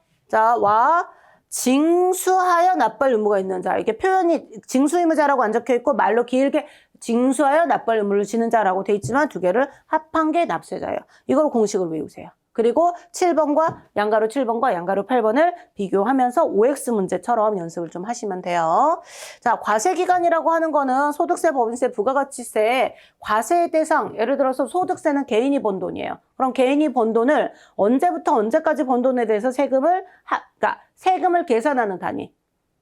[SPEAKER 1] 징수하여 납부할 의무가 있는 자. 이게 표현이 징수 의무자라고 안 적혀 있고 말로 길게 징수하여 납부할 의무를 지는 자라고 돼 있지만 두 개를 합한 게 납세자예요. 이걸 공식을 외우세요. 그리고 7번과 양가로 8번을 비교하면서 OX 문제처럼 연습을 좀 하시면 돼요. 자, 과세기간이라고 하는 거는 소득세, 법인세, 부가가치세, 과세 대상, 예를 들어서 소득세는 개인이 번 돈이에요. 그럼 개인이 번 돈을 언제부터 언제까지 번 돈에 대해서 세금을 계산하는 단위.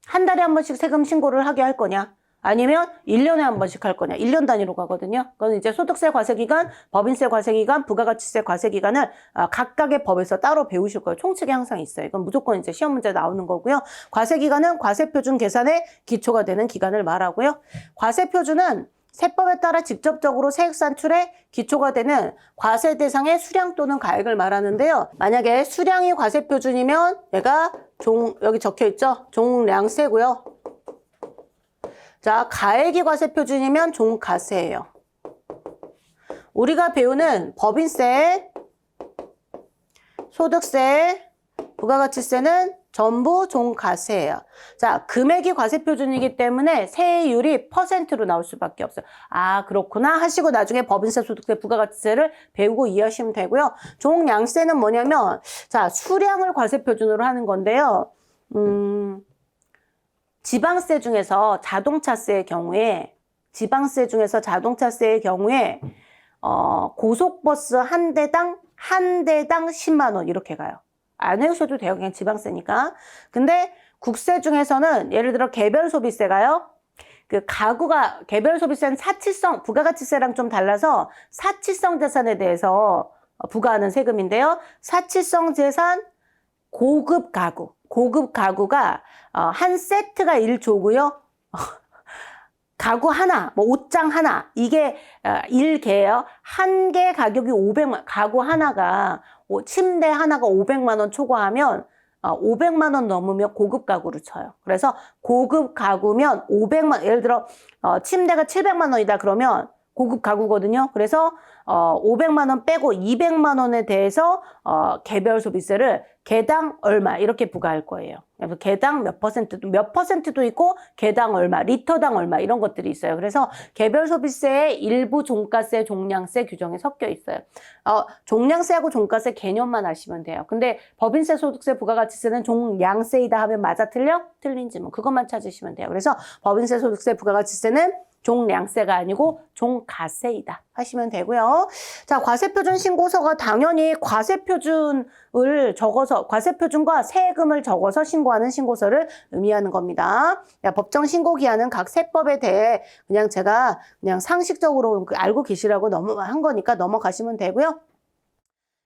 [SPEAKER 1] 한 달에 한 번씩 세금 신고를 하게 할 거냐? 아니면 1년에 한 번씩 할 거냐. 1년 단위로 가거든요. 그건 이제 소득세 과세기간, 법인세 과세기간, 부가가치세 과세기간을 각각의 법에서 따로 배우실 거예요. 총칙이 항상 있어요. 이건 무조건 이제 시험 문제 나오는 거고요. 과세기간은 과세표준 계산의 기초가 되는 기간을 말하고요. 과세표준은 세법에 따라 직접적으로 세액 산출의 기초가 되는 과세 대상의 수량 또는 가액을 말하는데요. 만약에 수량이 과세표준이면 얘가 여기 적혀있죠? 종량세고요. 자, 가액이 과세표준이면 종가세예요. 우리가 배우는 법인세, 소득세, 부가가치세는 전부 종가세예요. 자, 금액이 과세표준이기 때문에 세율이 %로 나올 수밖에 없어요. 아, 그렇구나 하시고 나중에 법인세, 소득세, 부가가치세를 배우고 이해하시면 되고요. 종량세는 뭐냐면 자, 수량을 과세표준으로 하는 건데요. 지방세 중에서 자동차세의 경우에 고속버스 한 대당 10만 원 이렇게 가요. 안 외우셔도 돼요. 그냥 지방세니까. 근데 국세 중에서는 예를 들어 개별 소비세가요. 그 가구가 개별 소비세는 사치성, 부가가치세랑 좀 달라서 사치성 재산에 대해서 부과하는 세금인데요. 사치성 재산, 고급 가구가 한 세트가 1조고요. 가구 하나, 뭐 옷장 하나, 이게 1개예요. 한 개 가격이 500만, 가구 하나가, 침대 하나가 500만 원 초과하면 500만 원 넘으면 고급 가구로 쳐요. 그래서 고급 가구면 500만, 예를 들어 침대가 700만 원이다 그러면 고급 가구거든요. 그래서 500만 원 빼고 200만 원에 대해서 개별 소비세를 개당 얼마 이렇게 부과할 거예요. 그래서 개당 몇 퍼센트도 있고 개당 얼마, 리터당 얼마 이런 것들이 있어요. 그래서 개별 소비세에 일부 종가세, 종량세 규정이 섞여 있어요. 종량세하고 종가세 개념만 아시면 돼요. 근데 법인세, 소득세, 부가가치세는 종량세이다 하면 맞아 틀려? 틀린지 뭐 그것만 찾으시면 돼요. 그래서 법인세, 소득세, 부가가치세는 종량세가 아니고 종가세이다 하시면 되고요. 자, 과세표준 신고서가 당연히 과세표준을 적어서, 과세표준과 세금을 적어서 신고하는 신고서를 의미하는 겁니다. 법정 신고기한은 각 세법에 대해 제가 상식적으로 알고 계시라고 한 거니까 넘어가시면 되고요.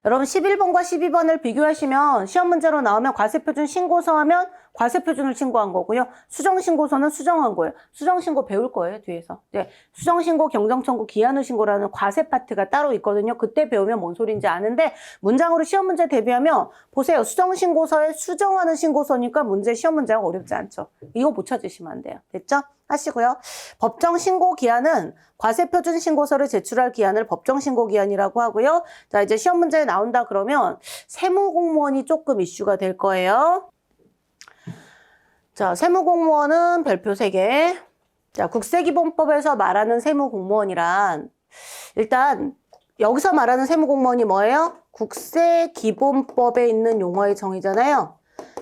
[SPEAKER 1] 여러분 11번과 12번을 비교하시면 시험 문제로 나오면 과세표준 신고서 하면 과세표준을 신고한 거고요. 수정신고서는 수정한 거예요. 수정신고 배울 거예요, 뒤에서. 네, 수정신고, 경정청구, 기한후 신고라는 과세 파트가 따로 있거든요. 그때 배우면 뭔 소린지 아는데 문장으로 시험 문제 대비하면 보세요. 수정신고서에 수정하는 신고서니까 시험 문제가 어렵지 않죠. 이거 못 찾으시면 안 돼요. 됐죠? 하시고요. 법정신고기한은 과세표준 신고서를 제출할 기한을 법정신고기한이라고 하고요. 자, 이제 시험 문제에 나온다 그러면 세무공무원이 조금 이슈가 될 거예요. 자, 세무공무원은 별표 3개. 자, 국세기본법에서 말하는 세무공무원이란 일단 여기서 말하는 세무공무원이 뭐예요? 국세기본법에 있는 용어의 정의잖아요.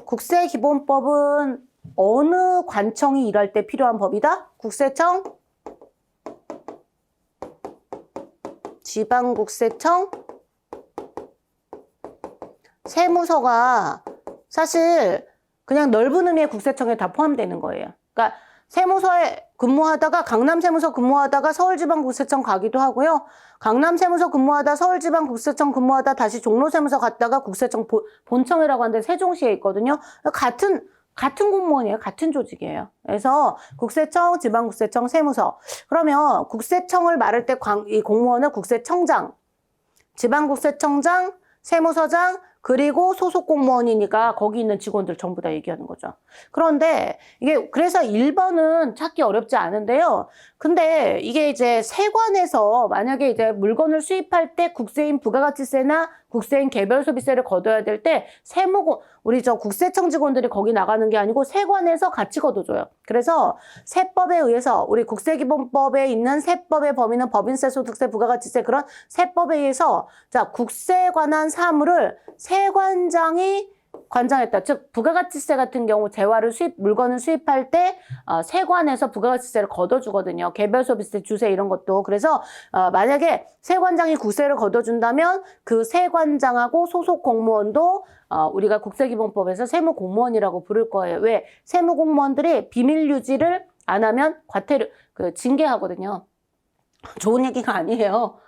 [SPEAKER 1] 국세기본법은 어느 관청이 일할 때 필요한 법이다? 국세청, 지방국세청, 세무서가 사실 그냥 넓은 의미의 국세청에 다 포함되는 거예요. 그러니까 세무서에 근무하다가 강남세무서 근무하다가 서울지방국세청 가기도 하고요. 강남세무서 근무하다 서울지방국세청 근무하다 다시 종로세무서 갔다가 국세청 본청이라고 하는데 세종시에 있거든요. 같은 공무원이에요. 같은 조직이에요. 그래서 국세청, 지방국세청, 세무서. 그러면 국세청을 말할 때 이 공무원은 국세청장, 지방국세청장, 세무서장, 그리고 소속 공무원이니까 거기 있는 직원들 전부 다 얘기하는 거죠. 그런데 이게 그래서 1번은 찾기 어렵지 않은데요. 근데 이게 이제 세관에서 만약에 이제 물건을 수입할 때 국세인 부가가치세나 국세인 개별소비세를 걷어야 될 때 우리 국세청 직원들이 거기 나가는 게 아니고 세관에서 같이 걷어줘요. 그래서 세법에 의해서 우리 국세기본법에 있는 세법의 범위는 법인세, 소득세, 부가가치세 그런 세법에 의해서 자 국세에 관한 사무를 세관장이 관장했다. 즉 부가가치세 같은 경우 물건을 수입할 때 세관에서 부가가치세를 걷어주거든요. 개별소비세, 주세 이런 것도. 그래서 만약에 세관장이 국세를 걷어준다면 그 세관장하고 소속 공무원도 우리가 국세기본법에서 세무공무원이라고 부를 거예요. 왜? 세무공무원들이 비밀 유지를 안 하면 징계하거든요. 좋은 얘기가 아니에요.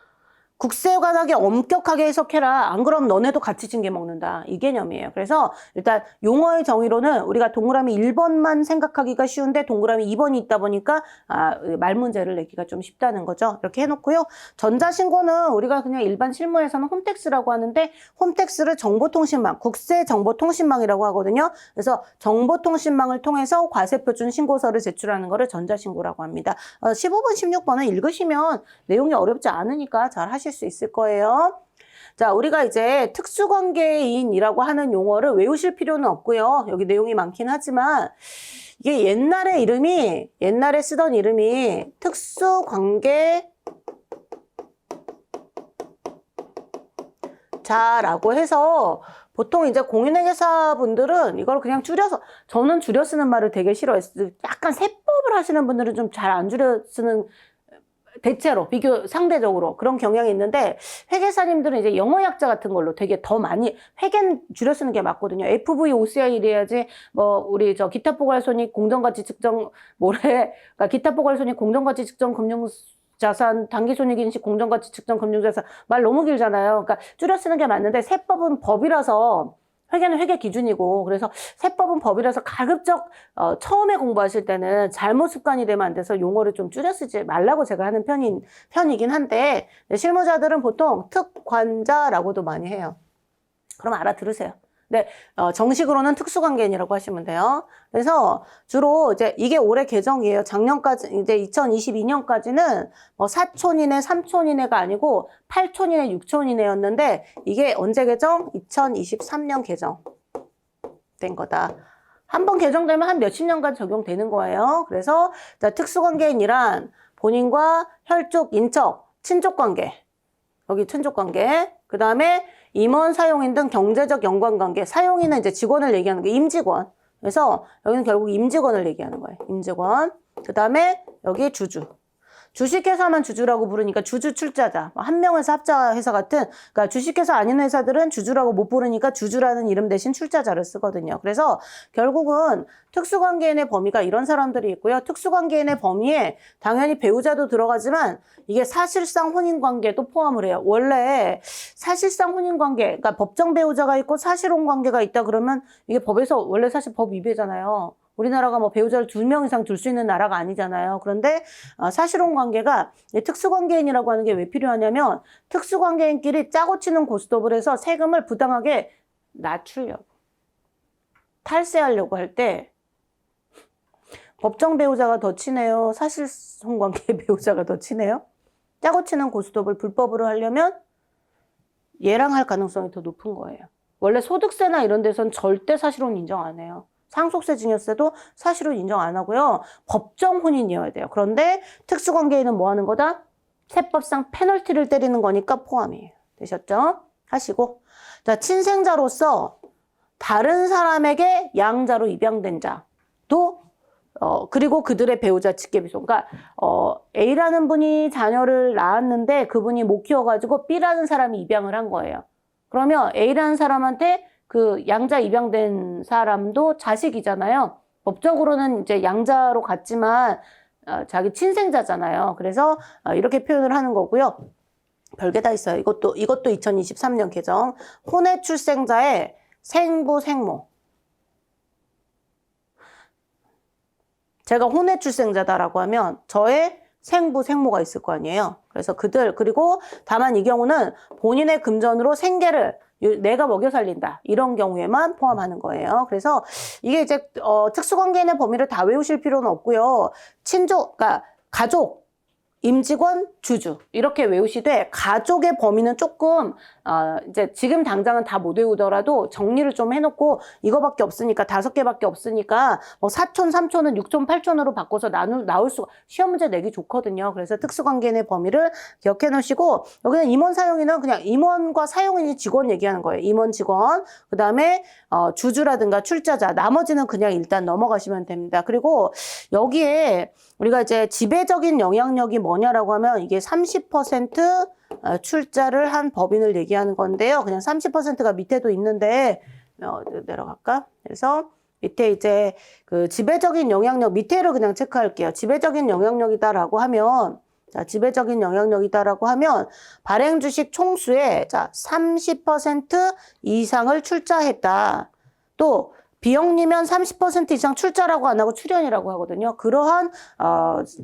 [SPEAKER 1] 국세에 관하게 엄격하게 해석해라. 안 그러면 너네도 같이 징계 먹는다. 이 개념이에요. 그래서 일단 용어의 정의로는 우리가 동그라미 1번만 생각하기가 쉬운데 동그라미 2번이 있다 보니까 말 문제를 내기가 좀 쉽다는 거죠. 이렇게 해놓고요. 전자신고는 우리가 그냥 일반 실무에서는 홈택스라고 하는데 홈택스를 정보통신망, 국세정보통신망이라고 하거든요. 그래서 정보통신망을 통해서 과세표준 신고서를 제출하는 거를 전자신고라고 합니다. 15번, 16번은 읽으시면 내용이 어렵지 않으니까 잘 하실 수 있을 거예요. 자, 우리가 이제 특수관계인이라고 하는 용어를 외우실 필요는 없고요. 여기 내용이 많긴 하지만 이게 옛날에 쓰던 이름이 특수관계자라고 해서 보통 이제 공인회계사분들은 이걸 그냥 줄여서, 저는 줄여 쓰는 말을 되게 싫어했어요. 약간 세법을 하시는 분들은 좀 잘 안 줄여 쓰는 대체로 상대적으로 그런 경향이 있는데 회계사님들은 이제 영어 약자 같은 걸로 되게 더 많이 회계는 줄여 쓰는 게 맞거든요. FV, OCI 이래야지 뭐 우리 저 기타 포괄손익 공정가치 측정 그러니까 기타 포괄손익 공정가치 측정 금융자산 단기손익인식 공정가치 측정 금융자산 말 너무 길잖아요. 그러니까 줄여 쓰는 게 맞는데 세법은 법이라서 회계는 회계 기준이고 그래서 세법은 법이라서 가급적 처음에 공부하실 때는 잘못 습관이 되면 안 돼서 용어를 좀 줄여 쓰지 말라고 제가 하는 편이긴 한데 실무자들은 보통 특관자라고도 많이 해요. 그럼 알아들으세요. 네, 정식으로는 특수관계인이라고 하시면 돼요. 그래서 주로 이제 이게 올해 개정이에요. 작년까지 이제 2022년까지는 뭐 4촌 이내, 3촌 이내가 아니고 8촌 이내, 6촌 이내였는데 이게 언제 개정? 2023년 개정된 거다. 한 번 개정되면 한 몇십 년간 적용되는 거예요. 그래서 자, 특수관계인이란 본인과 혈족, 인척, 친족관계. 여기 친족관계. 그 다음에 임원, 사용인 등 경제적 연관관계. 사용인은 이제 직원을 얘기하는 거, 임직원. 그래서 여기는 결국 임직원을 얘기하는 거예요. 임직원. 그 다음에 여기 주주. 주식회사만 주주라고 부르니까 주주 출자자. 한 명에서 합자 회사 같은, 그러니까 주식회사 아닌 회사들은 주주라고 못 부르니까 주주라는 이름 대신 출자자를 쓰거든요. 그래서 결국은 특수관계인의 범위가 이런 사람들이 있고요. 특수관계인의 범위에 당연히 배우자도 들어가지만 이게 사실상 혼인관계도 포함을 해요. 원래 사실상 혼인관계, 그러니까 법정 배우자가 있고 사실혼 관계가 있다 그러면 이게 법에서 원래 사실 법 위배잖아요. 우리나라가 뭐 배우자를 2명 이상 둘 수 있는 나라가 아니잖아요. 그런데 사실혼 관계가 특수관계인이라고 하는 게 왜 필요하냐면 특수관계인끼리 짜고 치는 고스톱을 해서 세금을 부당하게 낮추려고 탈세하려고 할 때 법정 배우자가 더 치네요. 사실혼 관계 배우자가 더 치네요. 짜고 치는 고스톱을 불법으로 하려면 얘랑 할 가능성이 더 높은 거예요. 원래 소득세나 이런 데선 절대 사실혼 인정 안 해요. 상속세, 증여세도 사실은 인정 안 하고요. 법정 혼인이어야 돼요. 그런데 특수관계인은 뭐 하는 거다? 세법상 페널티를 때리는 거니까 포함이에요. 되셨죠? 하시고. 자, 친생자로서 다른 사람에게 양자로 입양된 자도 그리고 그들의 배우자 직계비속. 그러니까 A라는 분이 자녀를 낳았는데 그분이 못 키워가지고 B라는 사람이 입양을 한 거예요. 그러면 A라는 사람한테 그 양자 입양된 사람도 자식이잖아요. 법적으로는 이제 양자로 갔지만 자기 친생자잖아요. 그래서 이렇게 표현을 하는 거고요. 별게 다 있어요. 이것도 2023년 개정. 혼외 출생자의 생부, 생모. 제가 혼외 출생자다라고 하면 저의 생부, 생모가 있을 거 아니에요. 그래서 그리고 다만 이 경우는 본인의 금전으로 생계를 내가 먹여 살린다. 이런 경우에만 포함하는 거예요. 그래서 이게 이제 특수관계인의 범위를 다 외우실 필요는 없고요. 그러니까 가족, 임직원, 주주 이렇게 외우시되 가족의 범위는 조금 이제 지금 당장은 다 못 외우더라도 정리를 좀 해놓고 이거밖에 없으니까 5개밖에 없으니까 뭐 4촌, 3촌은 6촌, 8촌으로 바꿔서 나올 수가 시험 문제 내기 좋거든요. 그래서 특수관계인의 범위를 기억해 놓으시고 여기는 임원, 사용인은 그냥 임원과 사용인이 직원 얘기하는 거예요. 임원, 직원. 그 다음에 주주라든가 출자자 나머지는 그냥 일단 넘어가시면 됩니다. 그리고 여기에 우리가 이제 지배적인 영향력이 뭐냐라고 하면 이게 30% 출자를 한 법인을 얘기하는 건데요. 그냥 30%가 밑에도 있는데 내려갈까? 그래서 밑에 이제 그 지배적인 영향력 밑에를 그냥 체크할게요. 지배적인 영향력이다라고 하면 자, 지배적인 영향력이다라고 하면 발행 주식 총수의 자, 30% 이상을 출자했다. 또 비영리면 30% 이상 출자라고 안 하고 출연이라고 하거든요. 그러한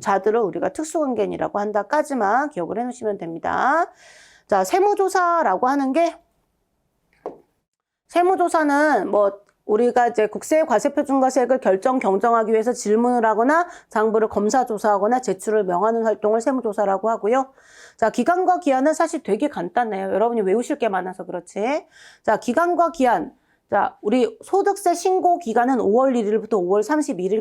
[SPEAKER 1] 자들을 우리가 특수관계인이라고 한다까지만 기억을 해놓으시면 됩니다. 자, 세무조사라고 하는 게 세무조사는 뭐 우리가 이제 국세 과세표준과세액을 경정하기 위해서 질문을 하거나 장부를 검사 조사하거나 제출을 명하는 활동을 세무조사라고 하고요. 자, 기간과 기한은 사실 되게 간단해요. 여러분이 외우실 게 많아서 그렇지. 자, 기간과 기한. 자, 우리 소득세 신고 기간은 5월 1일부터 5월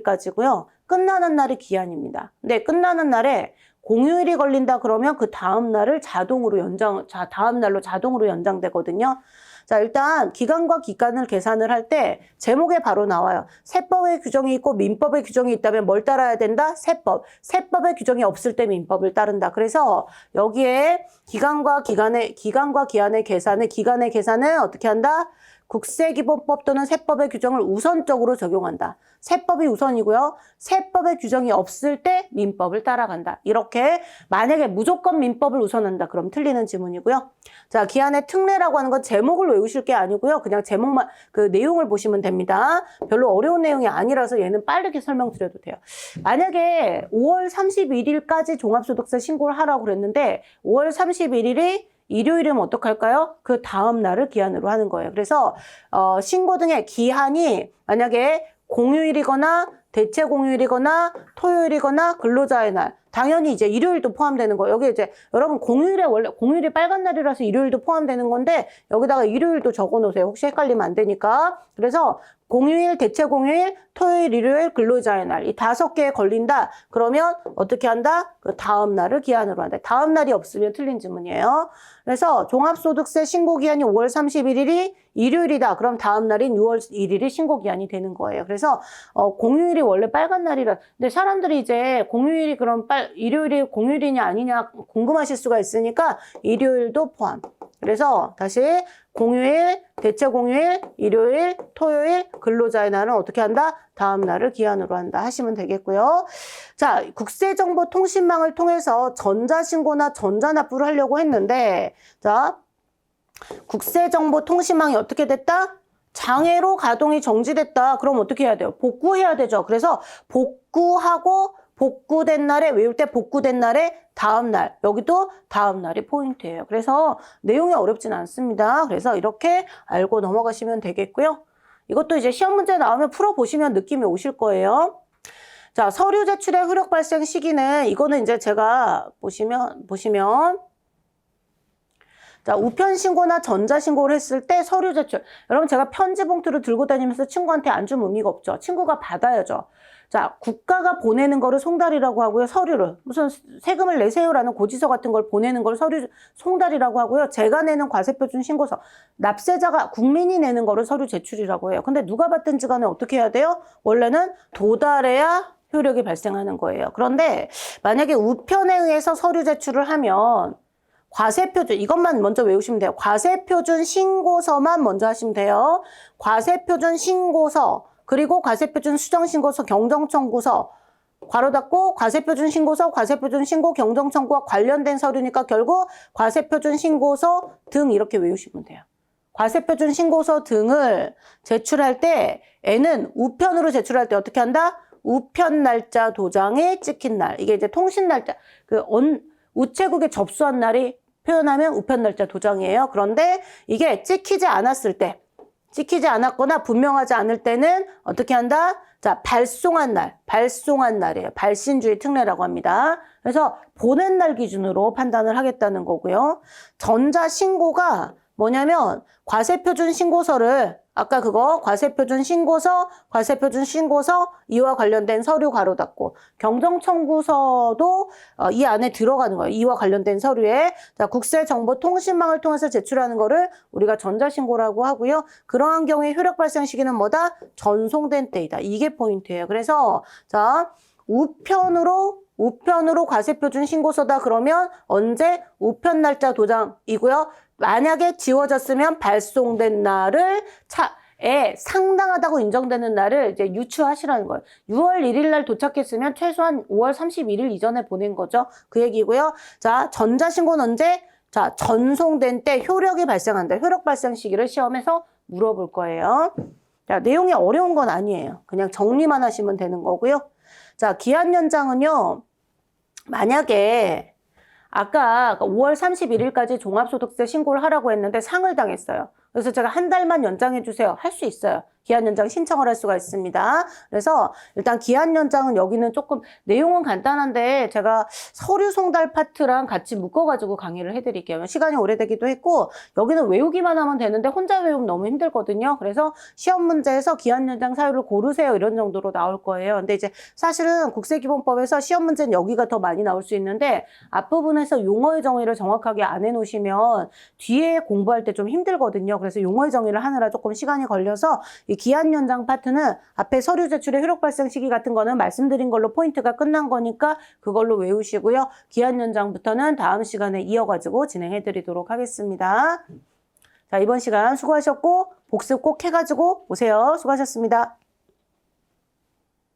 [SPEAKER 1] 31일까지고요. 끝나는 날이 기한입니다. 근데 끝나는 날에 공휴일이 걸린다 그러면 그 다음 날을 다음 날로 자동으로 연장되거든요. 자, 일단 기간과 기간을 계산을 할 때 제목에 바로 나와요. 세법의 규정이 있고 민법의 규정이 있다면 뭘 따라야 된다? 세법. 세법의 규정이 없을 때 민법을 따른다. 그래서 여기에 기간과 기한의 계산을 어떻게 한다? 국세기본법 또는 세법의 규정을 우선적으로 적용한다. 세법이 우선이고요. 세법의 규정이 없을 때 민법을 따라간다. 이렇게 만약에 무조건 민법을 우선한다. 그럼 틀리는 지문이고요. 자, 기한의 특례라고 하는 건 제목을 외우실 게 아니고요. 그냥 제목만 그 내용을 보시면 됩니다. 별로 어려운 내용이 아니라서 얘는 빠르게 설명드려도 돼요. 만약에 5월 31일까지 종합소득세 신고를 하라고 그랬는데 5월 31일이 일요일이면 어떡할까요? 그 다음 날을 기한으로 하는 거예요. 그래서 신고 등의 기한이 만약에 공휴일이거나 대체 공휴일이거나 토요일이거나 근로자의 날, 당연히 이제 일요일도 포함되는 거예요. 여기 이제 여러분 공휴일이 빨간 날이라서 일요일도 포함되는 건데 여기다가 일요일도 적어 놓으세요. 혹시 헷갈리면 안 되니까. 그래서 공휴일, 대체 공휴일, 토요일, 일요일, 근로자의 날. 이 5개에 걸린다. 그러면 어떻게 한다? 그 다음 날을 기한으로 한다. 다음 날이 없으면 틀린 지문이에요. 그래서 종합소득세 신고기한이 5월 31일이 일요일이다. 그럼 다음 날인 6월 1일이 신고기한이 되는 거예요. 그래서 공휴일이 원래 빨간 날이라. 근데 사람들이 이제 공휴일이 그럼 일요일이 공휴일이냐 아니냐 궁금하실 수가 있으니까 일요일도 포함. 그래서 다시 공휴일, 대체 공휴일, 일요일, 토요일, 근로자의 날은 어떻게 한다? 다음 날을 기한으로 한다 하시면 되겠고요. 자, 국세정보통신망을 통해서 전자신고나 전자납부를 하려고 했는데 자, 국세정보통신망이 어떻게 됐다? 장애로 가동이 정지됐다. 그럼 어떻게 해야 돼요? 복구해야 되죠. 그래서 복구하고 복구된 날에 외울 때 복구된 날에 다음 날, 여기도 다음 날이 포인트예요. 그래서 내용이 어렵진 않습니다. 그래서 이렇게 알고 넘어가시면 되겠고요. 이것도 이제 시험 문제 나오면 풀어보시면 느낌이 오실 거예요. 자, 서류 제출의 효력 발생 시기는 이거는 이제 제가 보시면 자, 우편 신고나 전자 신고를 했을 때 서류 제출. 여러분 제가 편지 봉투를 들고 다니면서 친구한테 안 주면 의미가 없죠. 친구가 받아야죠. 자, 국가가 보내는 거를 송달이라고 하고요. 서류를 무슨 세금을 내세요라는 고지서 같은 걸 보내는 걸 송달이라고 하고요. 제가 내는 과세표준 신고서, 납세자가 국민이 내는 거를 서류 제출이라고 해요. 근데 누가 받든지 간에 어떻게 해야 돼요? 원래는 도달해야 효력이 발생하는 거예요. 그런데 만약에 우편에 의해서 서류 제출을 하면 과세표준, 이것만 먼저 외우시면 돼요. 과세표준 신고서만 먼저 하시면 돼요. 과세표준 신고서, 그리고 과세표준 수정신고서, 경정청구서, 괄호 닫고 과세표준 신고서, 과세표준 신고, 경정청구와 관련된 서류니까 결국 과세표준 신고서 등 이렇게 외우시면 돼요. 과세표준 신고서 등을 제출할 때 N은 우편으로 제출할 때 어떻게 한다? 우편 날짜 도장에 찍힌 날. 이게 이제 통신 날짜, 우체국에 접수한 날이 표현하면 우편 날짜 도장이에요. 그런데 이게 찍히지 않았을 때, 찍히지 않았거나 분명하지 않을 때는 어떻게 한다? 자, 발송한 날이에요. 발신주의 특례라고 합니다. 그래서 보낸 날 기준으로 판단을 하겠다는 거고요. 전자신고가 뭐냐면 과세표준 신고서를 아까 그거 과세표준 신고서 이와 관련된 서류 괄호 닫고 경정청구서도 이 안에 들어가는 거예요. 이와 관련된 서류에 자, 국세정보통신망을 통해서 제출하는 거를 우리가 전자신고라고 하고요. 그러한 경우에 효력 발생 시기는 뭐다? 전송된 때이다. 이게 포인트예요. 그래서 자, 우편으로 과세표준 신고서다 그러면 언제? 우편 날짜 도장이고요. 만약에 지워졌으면 발송된 날을 상당하다고 인정되는 날을 이제 유추하시라는 거예요. 6월 1일 날 도착했으면 최소한 5월 31일 이전에 보낸 거죠. 그 얘기고요. 자, 전자신고는 언제? 자, 전송된 때 효력이 발생한다. 효력 발생 시기를 시험에서 물어볼 거예요. 자, 내용이 어려운 건 아니에요. 그냥 정리만 하시면 되는 거고요. 자, 기한 연장은요. 만약에 아까 5월 31일까지 종합소득세 신고를 하라고 했는데 상을 당했어요. 그래서 제가 한 달만 연장해 주세요. 할 수 있어요. 기한 연장 신청을 할 수가 있습니다. 그래서 일단 기한 연장은 여기는 조금 내용은 간단한데 제가 서류 송달 파트랑 같이 묶어가지고 강의를 해드릴게요. 시간이 오래되기도 했고 여기는 외우기만 하면 되는데 혼자 외우면 너무 힘들거든요. 그래서 시험 문제에서 기한 연장 사유를 고르세요 이런 정도로 나올 거예요. 근데 이제 사실은 국세기본법에서 시험 문제는 여기가 더 많이 나올 수 있는데 앞부분에서 용어의 정의를 정확하게 안 해놓으시면 뒤에 공부할 때 좀 힘들거든요. 그래서 용어의 정의를 하느라 조금 시간이 걸려서 이 기한 연장 파트는 앞에 서류 제출의 효력 발생 시기 같은 거는 말씀드린 걸로 포인트가 끝난 거니까 그걸로 외우시고요. 기한 연장부터는 다음 시간에 이어가지고 진행해 드리도록 하겠습니다. 자, 이번 시간 수고하셨고 복습 꼭 해가지고 오세요. 수고하셨습니다.